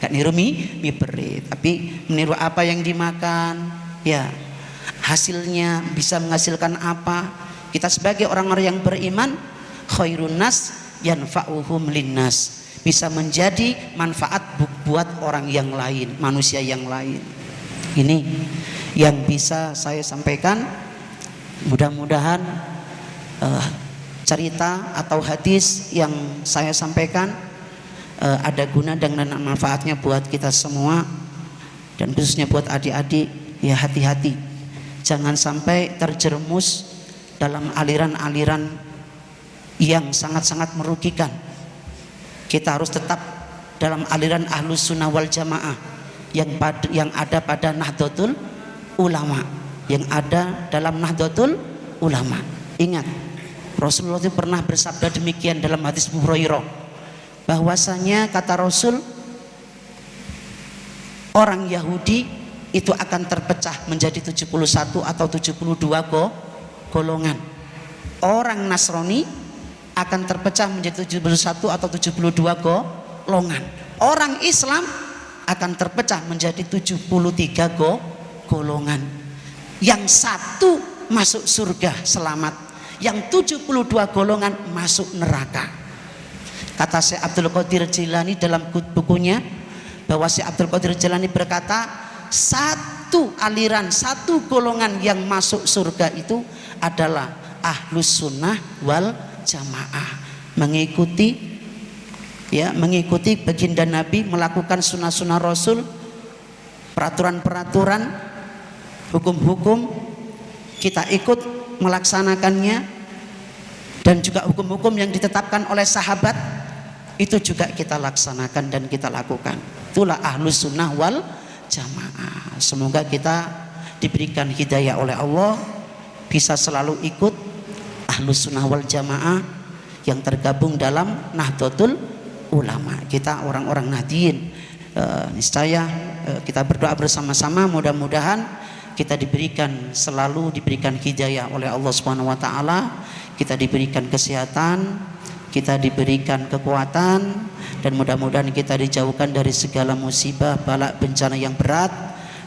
niru mie bere, tapi meniru apa yang dimakan, ya, hasilnya bisa menghasilkan apa. Kita sebagai orang-orang yang beriman, khairun nas yanfa'uhum linnas, bisa menjadi manfaat buat orang yang lain, manusia yang lain. Ini yang bisa saya sampaikan. Mudah-mudahan cerita atau hadis yang saya sampaikan ada guna dan manfaatnya buat kita semua, dan khususnya buat adik-adik. Ya, hati-hati, jangan sampai terjerumus dalam aliran-aliran yang sangat-sangat merugikan. Kita harus tetap dalam aliran Ahlus Sunnah wal Jamaah yang ada pada Nahdlatul Ulama, yang ada dalam Nahdlatul Ulama. Ingat, Rasulullah itu pernah bersabda demikian dalam hadis Abu Hurairah, bahwasanya kata Rasul, orang Yahudi itu akan terpecah menjadi 71 atau 72 golongan. Orang Nasrani akan terpecah menjadi 71 atau 72 golongan. Orang Islam akan terpecah menjadi 73 golongan. Yang satu masuk surga selamat, yang 72 golongan masuk neraka. Kata Syekh Abdul Qadir Jilani dalam bukunya, bahwa Syekh Abdul Qadir Jilani berkata, satu aliran, satu golongan yang masuk surga itu adalah Ahlus Sunnah wal Jamaah, mengikuti baginda Nabi, melakukan sunnah-sunnah Rasul, peraturan-peraturan, hukum-hukum kita ikut melaksanakannya, dan juga hukum-hukum yang ditetapkan oleh sahabat itu juga kita laksanakan dan kita lakukan. Itulah Ahlus Sunnah wal Jamaah. Semoga kita diberikan hidayah oleh Allah, bisa selalu ikut Ahlus Sunnah wal Jamaah yang tergabung dalam Nahdlatul Ulama. Kita orang-orang Nahdien, niscaya kita berdoa bersama-sama, mudah-mudahan kita selalu diberikan hidayah oleh Allah Subhanahu wa taala, kita diberikan kesehatan, kita diberikan kekuatan, dan mudah-mudahan kita dijauhkan dari segala musibah, bala, bencana yang berat,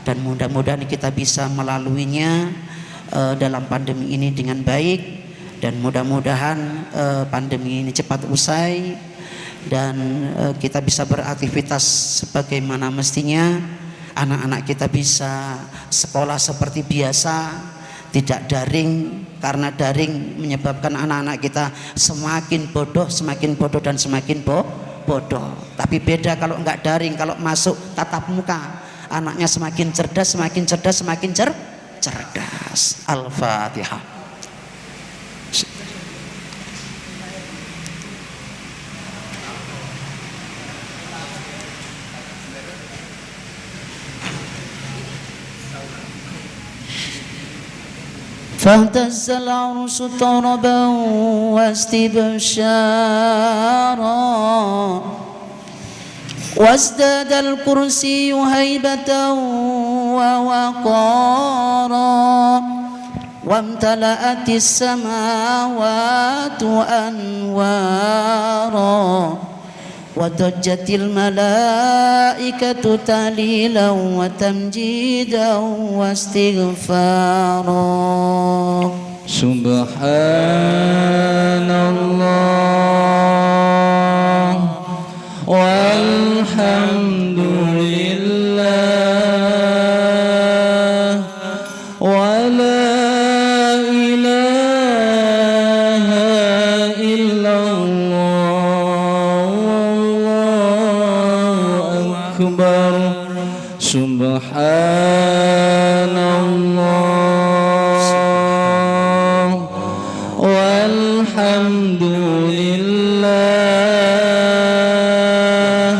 dan mudah-mudahan kita bisa melaluinya dalam pandemi ini dengan baik, dan mudah-mudahan pandemi ini cepat usai dan kita bisa beraktivitas sebagaimana mestinya. Anak-anak kita bisa sekolah seperti biasa, tidak daring, karena daring menyebabkan anak-anak kita semakin bodoh dan semakin bodoh. Tapi beda kalau enggak daring, kalau masuk tatap muka, anaknya semakin cerdas, semakin cerdas. Al-Fatihah. فاهتز العرش طربا واستبشارا وازداد الكرسي هيبة ووقارا وامتلأت السماوات أنوارا وضجت الملائكة تهليلا وتمجيدا واستغفارا Subhanallah walhamdulillah wa la ilaha illallah wallahu akbar. Subhanallah walhamdulillah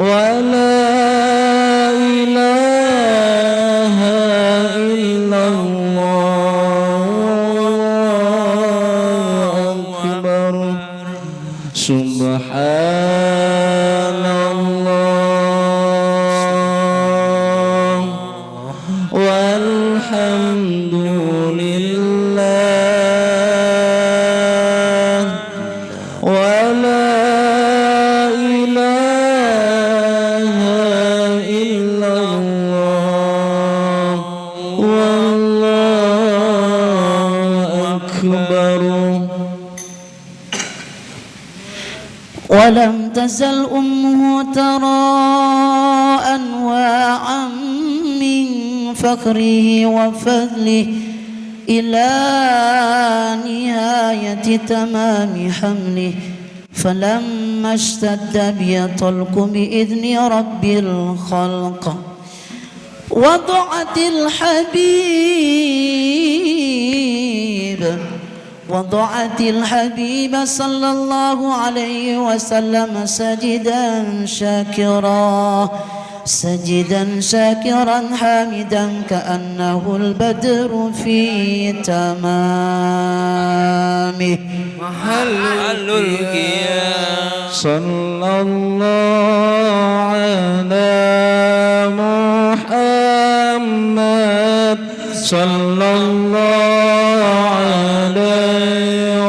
wa la ilaha illallah wallahu akbar. Subhanallah walhamdulillah wa la ilaha illallah wallahu ولم تزل أمه ترى أنواعا من فخره وفضله إلى نهاية تمام حمله فلما اشتد بي طلق بإذن رب الخلق وضعت الحبيب صلى الله عليه وسلم سجدا شاكرا حامدا كأنه البدر في تمامه محل القيام صلى الله على محمد صلى الله عليه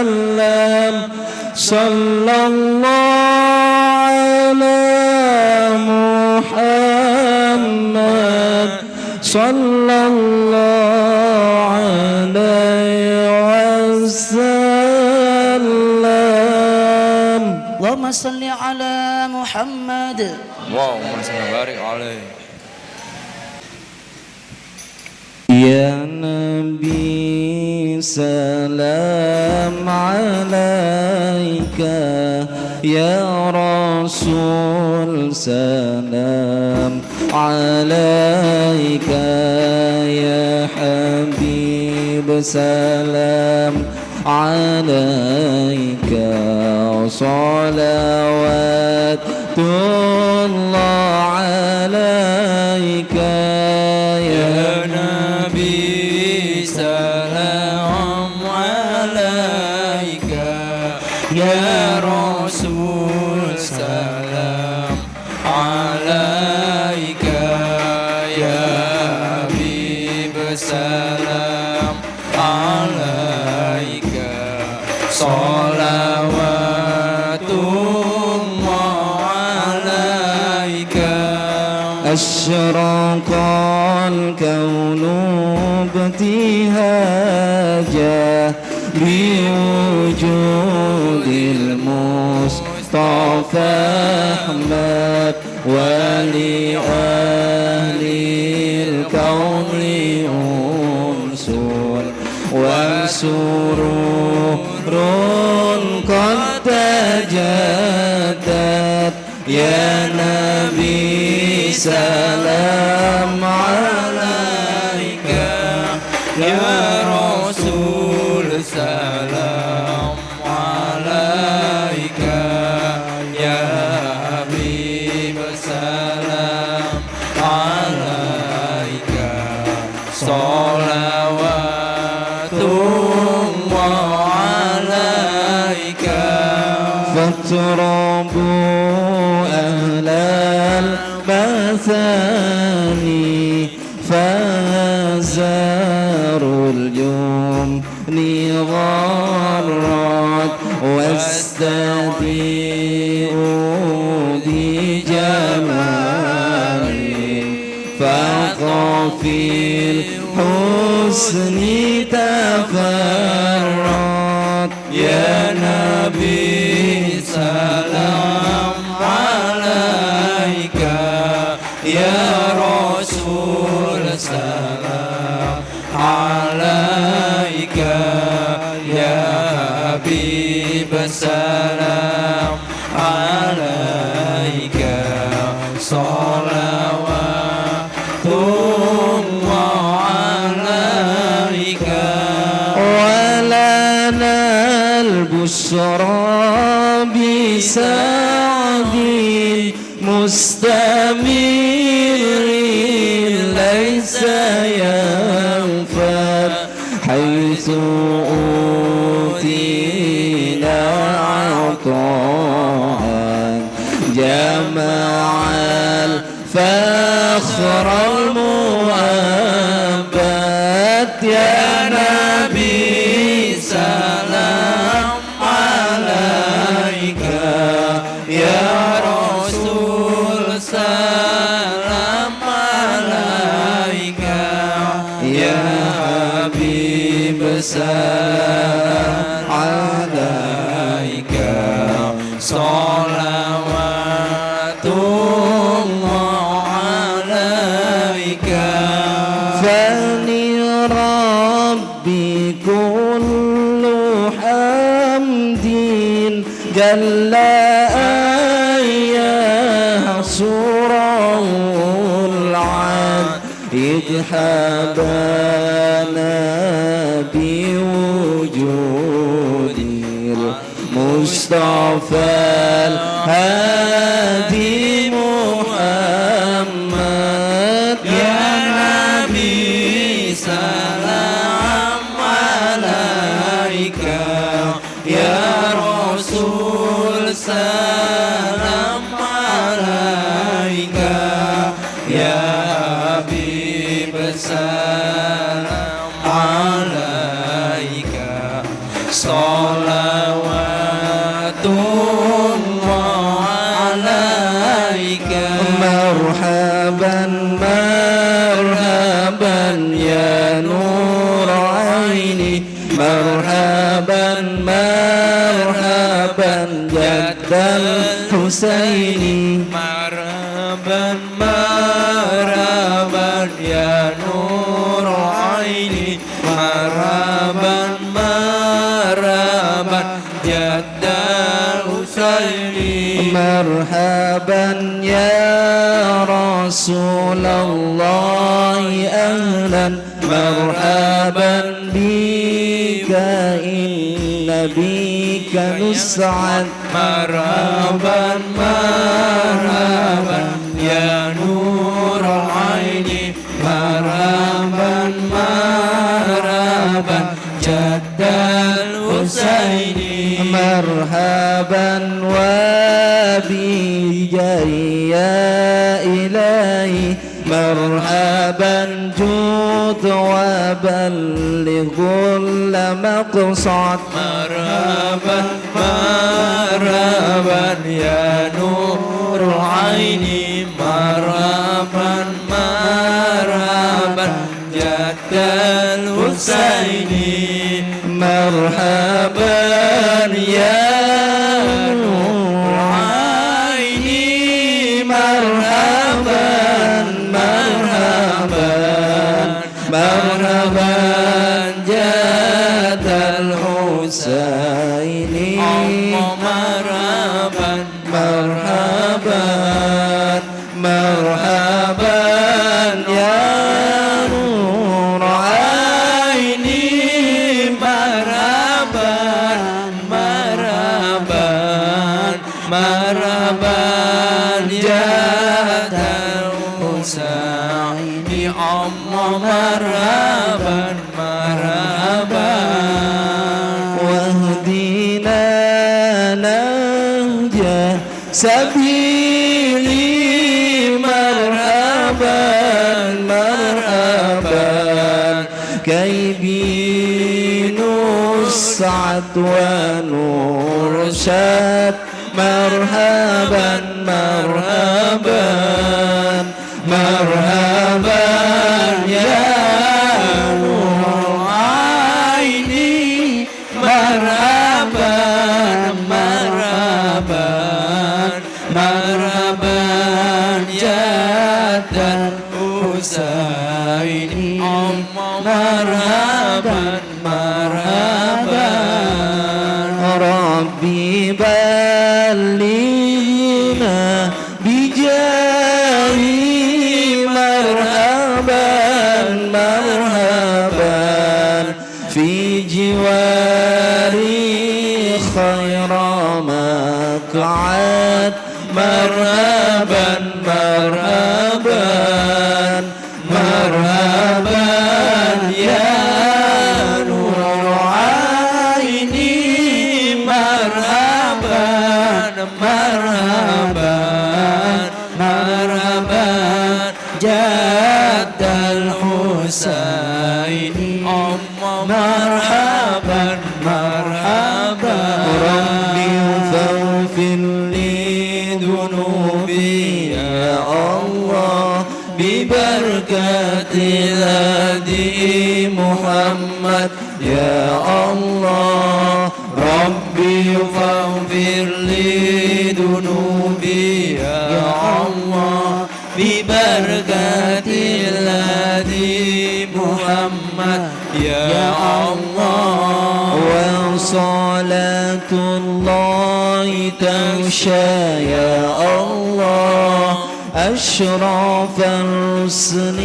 وسلم صلى الله على محمد صلى الله عليه وسلم اللهم صل على محمد اللهم صل وبارك عليه يا نبي سلام عليك يا رسول سلام عليك يا حبيب سلام عليك صلوات الله عليك يا نبي سلام عليك يا رسول سلام عليك يا حبيب سلام عليك صلوات الله عليك أشرق الكون ابتهاجا بوجود المصطفى أحمد ولأهل الكون أنس وسرور قد تجدد يا نبي سلام عليك يا رسول سلام عليك يا حبيب سلام عليك صلوات الله عليك فاضربوا أهل المثاني فزاروا اليوم غرات واستديئوا بجمال فقفي الحسن تفرد يا نبي سلام عليك يا رسول سلام عليك يا حبيب سلام عليك صلوات الله عليك ولنا البشرى بسعد مستمر ليس ينفد حيث أوتينا عطاء جمع الفخر المؤبد يا نبي سلام عليك يا رسول سلام عليك يا حبيب salam alaika salawatullah alaika fani rabbi kullu hamdin jalla ayah surahul ad idhabana biwujudil Mustafa al-Hadi Muhammad ya Nabi salam alaika ya Rasul salam alaika ya Habib salam alaika salawatullah alaika marhaban marhaban ya nur aini marhaban marhaban jaddal Husaini marhaban marhaban ya nur aini marhaban marhaban jaddal Husaini marhaban ya Rasulullah ahlan marhaban bika inna bika nus'ad marhaban marhaban ya nur aini marhaban marhaban jaddal Husaini marhaban wa bi jariya ilahi marhaban jud wa ballighul maqsad marhaban marhaban ya nur aini marhaban marhaban jaddal Husaini marhaban ya nur aini marhaban marhaban marhaban jaddal Husaini marhaban marhaban marhaban ya nur aini marhaban marhaban marhaban jaddal Husaini marhaban marhaban wahdina nahja sabili marhaban marhaban kaybinu sa'at wa nursyad marhaban marhaban marhaban ya nur aini marhaban marhaban marhaban jaddal Husaini marhaban marhaban rabbi ballighna bijahi marhaban marhaban fi jiwari khayra maq'ad marhaban marhaban marhaban ya nur aini marhaban marhaban marhaban jaddal Husaini marhaban marhaban rabbi faghfir li dhunubi ya Allah. Rabbi faghfir li dunubi ya Allah, bi barakatil hadi Muhammad ya Allah. Wa salatullahi taghsha ya Allah أشرف الرسل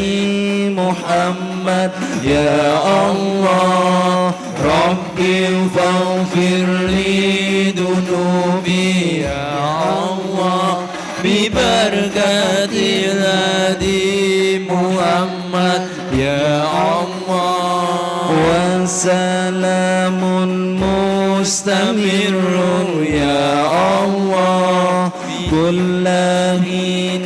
محمد يا الله. ربي فاغفر لي ذنوبي يا الله ببركة الهادي محمد يا الله. وسلام مستمر يا الله كل حين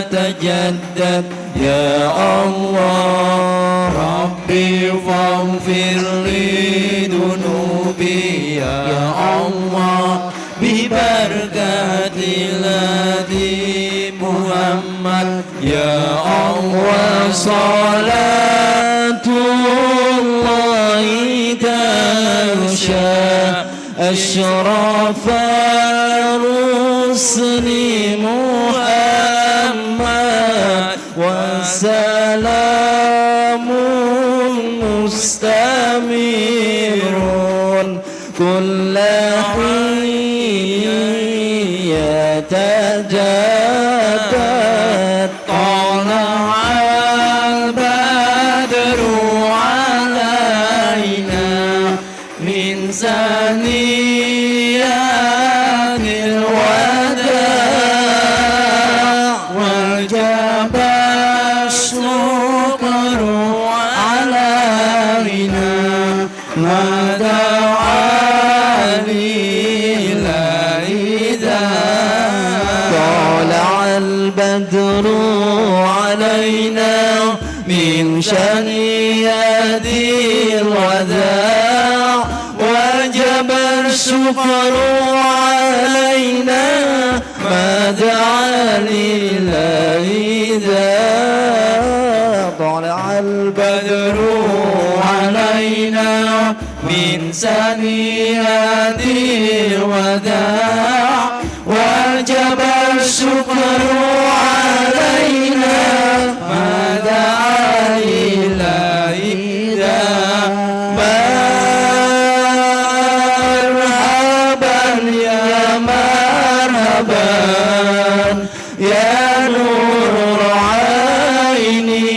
يتجدد يا الله. ربي فاغفر لي ذنوبي يا الله ببركة الهادي محمد يا الله. وصلاة الله تغشى أشرف الرسل محمد وسلام مستمر كل حين يتجدد. طلع البدر علينا من ثنيات الوداع وجب الشكر علينا ما دعا لله طلع البدر علينا من ثنيات الوداع وجب الشكر علينا ما دعا لله طلع البدر علينا من ثنيات الوداع وجب الشكر علينا ما دعا لله مرحبا يا مرحبا يا نور عيني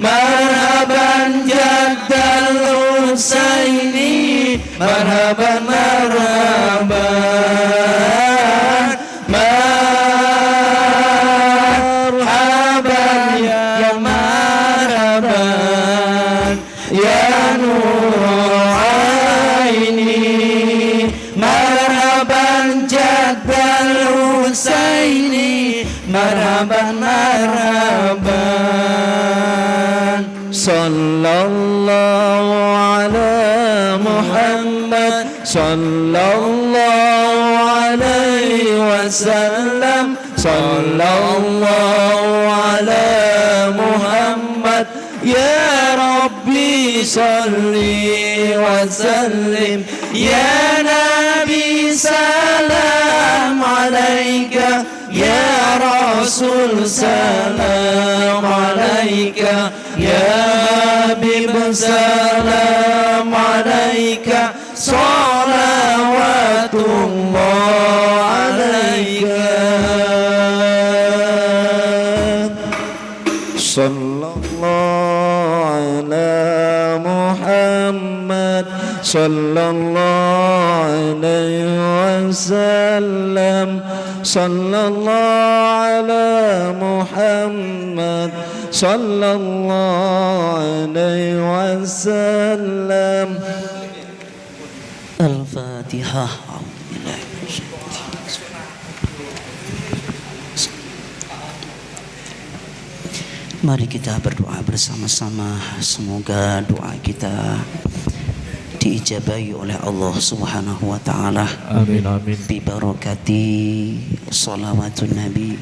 مرحبا جد الحسين مرحبا مرحبا مرحبا يا مرحبا يا نور عيني مرحبا جد الحسين مرحبا مرحبا. صلى الله على محمد صلى الله عليه وسلم صلى الله على محمد يا ربي صل وسلم يا نبي سلام عليك يا رسول سلام عليك يا حبيب سلام عليك صلوات الله عليك. صلى الله على محمد صلى الله عليه وسلم صلى الله على محمد صلى الله عليه وسلم. الفاتحة. Mari kita berdoa bersama-sama, semoga doa kita diijabahi oleh Allah Subhanahu wa taala. Amin amin. Bi barakati shalawatun nabi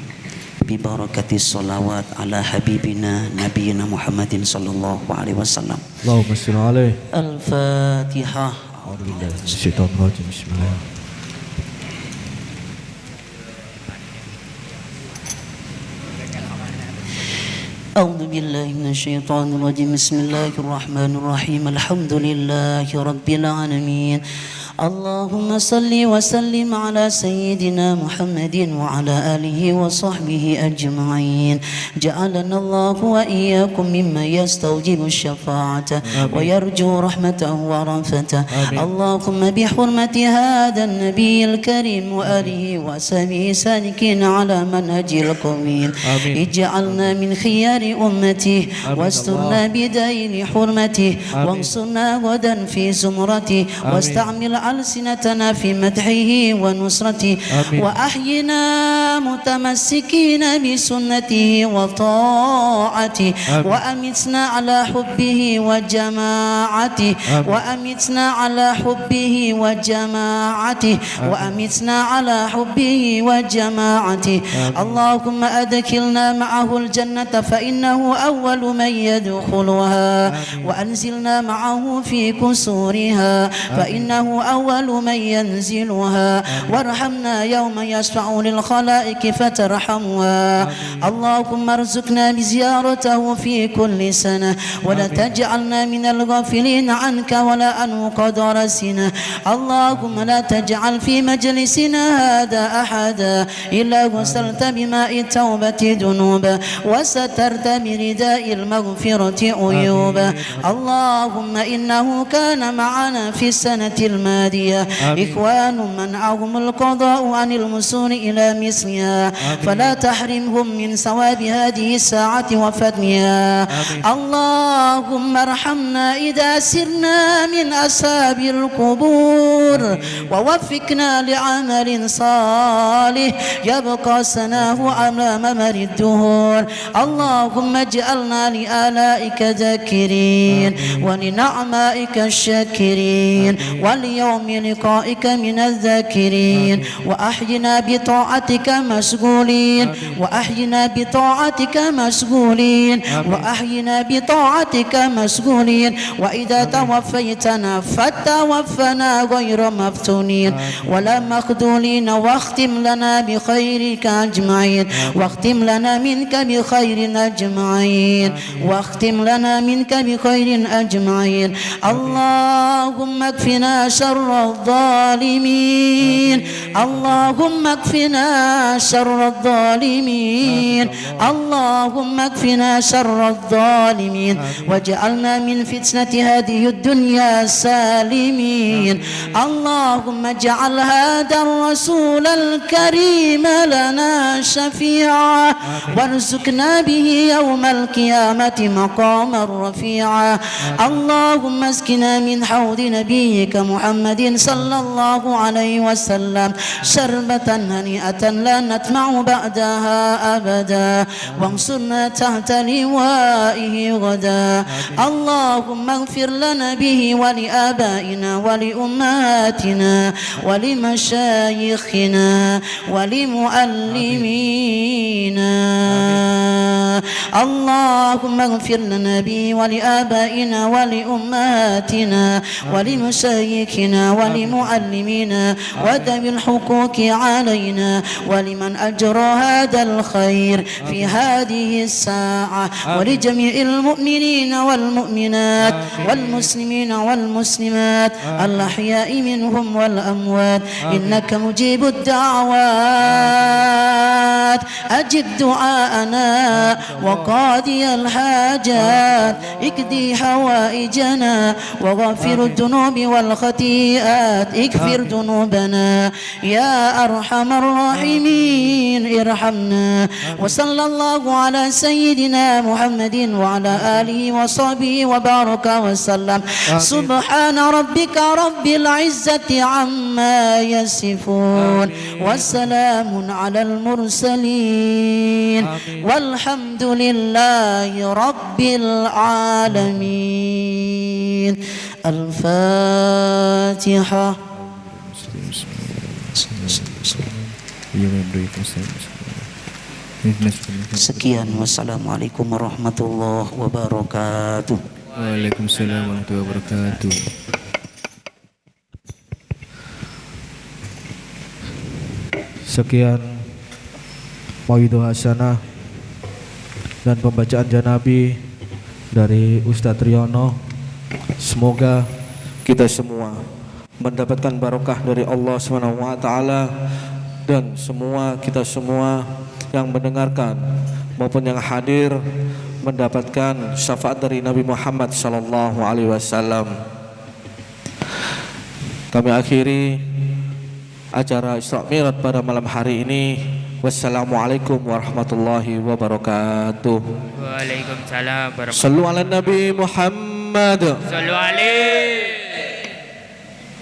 ببركة الصلوات على حبيبنا نبينا محمد صلى الله عليه وسلم. اللهم صل عليه. الفاتحة. أعوذ بالله من الشيطان الرجيم. بسم الله. أعوذ بالله من الشيطان الرجيم. بسم الله الرحمن الرحيم. الحمد لله رب العالمين. اللهم صل وسلم على سيدنا محمد وعلى آله وصحبه أجمعين. جعلنا الله وإياكم ممن يستوجب الشفاعة ويرجو رحمته ورأفته. اللهم بحرمة هذا النبي الكريم وآله وصحبه سالكين على منهج القومين. اجعلنا من خيار أمته واسترنا بدين حرمته وانصرنا غدا في زمرته واستعمل ألسنتنا في مدحه ونصرته وأحينا متمسكين بسنته وطاعته وأمتنا على حبه وجماعته وأمتنا على حبه وجماعته وأمتنا على حبه وجماعته. اللهم أدخلنا معه الجنة فإنه أول من يدخلها وأنزلنا معه في كسورها فإنه أول من ينزلها وارحمنا يوم يشفع للخلائق فترحمها. اللهم ارزقنا بزيارته في كل سنة ولا تجعلنا من الغافلين عنك ولا عنه قدر سنة. اللهم لا تجعل في مجلسنا هذا أحدا إلا غسلت بماء التوبة ذنوبا وسترت برداء المغفرة عيوبا. اللهم إنه كان معنا في السنة الماضية إخوان منعهم القضاء عن الوصول إلى مثلها فلا تحرمهم من ثواب هذه الساعة وفضلها. اللهم ارحمنا إذا سرنا من أصحاب القبور ووفقنا لعمل صالح يبقى سناه أمام مر الدهور. اللهم اجعلنا لآلائك ذاكرين ولنعمائك الشاكرين واليوم لقائك من الذاكرين وأحينا بطاعتك مشغولين وأحينا بطاعتك مشغولين وأحينا بطاعتك مشغولين وإذا توفيتنا فتوفنا غير مفتونين ولا مخذولين واختم لنا بخيرك أجمعين واختم لنا منك بخير أجمعين واختم لنا منك بخير أجمعين. اللهم اكفنا شر الظالمين. اللهم اكفنا شر الظالمين. اللهم اكفنا شر الظالمين واجعلنا من فتنة هذه الدنيا سالمين. اللهم اجعل هذا الرسول الكريم لنا شفيعا وارزقنا به يوم القيامة مقاما رفيعا. اللهم اسقنا من حوض نبيك محمد صلى الله عليه وسلم شربة هنيئة لا نطمع بعدها أبدا وانصرنا تحت لوائه غدا. اللهم اغفر لنا به ولآبائنا ولأمهاتنا ولمشايخنا ولمعلمينا. اللهم اغفر لنا به ولآبائنا ولأمهاتنا ولمشايخنا ولمعلمينا وذوي الحقوق علينا ولمن أجرى هذا الخير في هذه الساعة ولجميع المؤمنين والمؤمنات والمسلمين والمسلمات الأحياء منهم والأموات إنك مجيب الدعوات أجب دعاءنا وقاضي الحاجات اقضي حوائجنا وغفر الذنوب والخطيئات اغفر ذنوبنا يا أرحم الراحمين ارحمنا. وصلى الله على سيدنا محمد وعلى آله وصحبه وبارك وسلم. سبحان ربك رب العزة عما يصفون والسلام على المرسلين والحمد لله رب العالمين. الفاتحة. Sekian, wassalamualaikum warahmatullahi wabarakatuh. Waalaikumsalam warahmatullahi wabarakatuh. Sekian mauidhah hasanah dan pembacaan janabi dari Ustadz Riono. Semoga kita semua mendapatkan barokah dari Allah SWT, dan kita semua yang mendengarkan maupun yang hadir mendapatkan syafaat dari Nabi Muhammad SAW. Kami akhiri acara Isra Mi'raj pada malam hari ini. Wassalamualaikum warahmatullahi wabarakatuh. Waalaikumsalam warahmatullahi wabarakatuh. Sallu ala Nabi Muhammad. Sallu alaihi.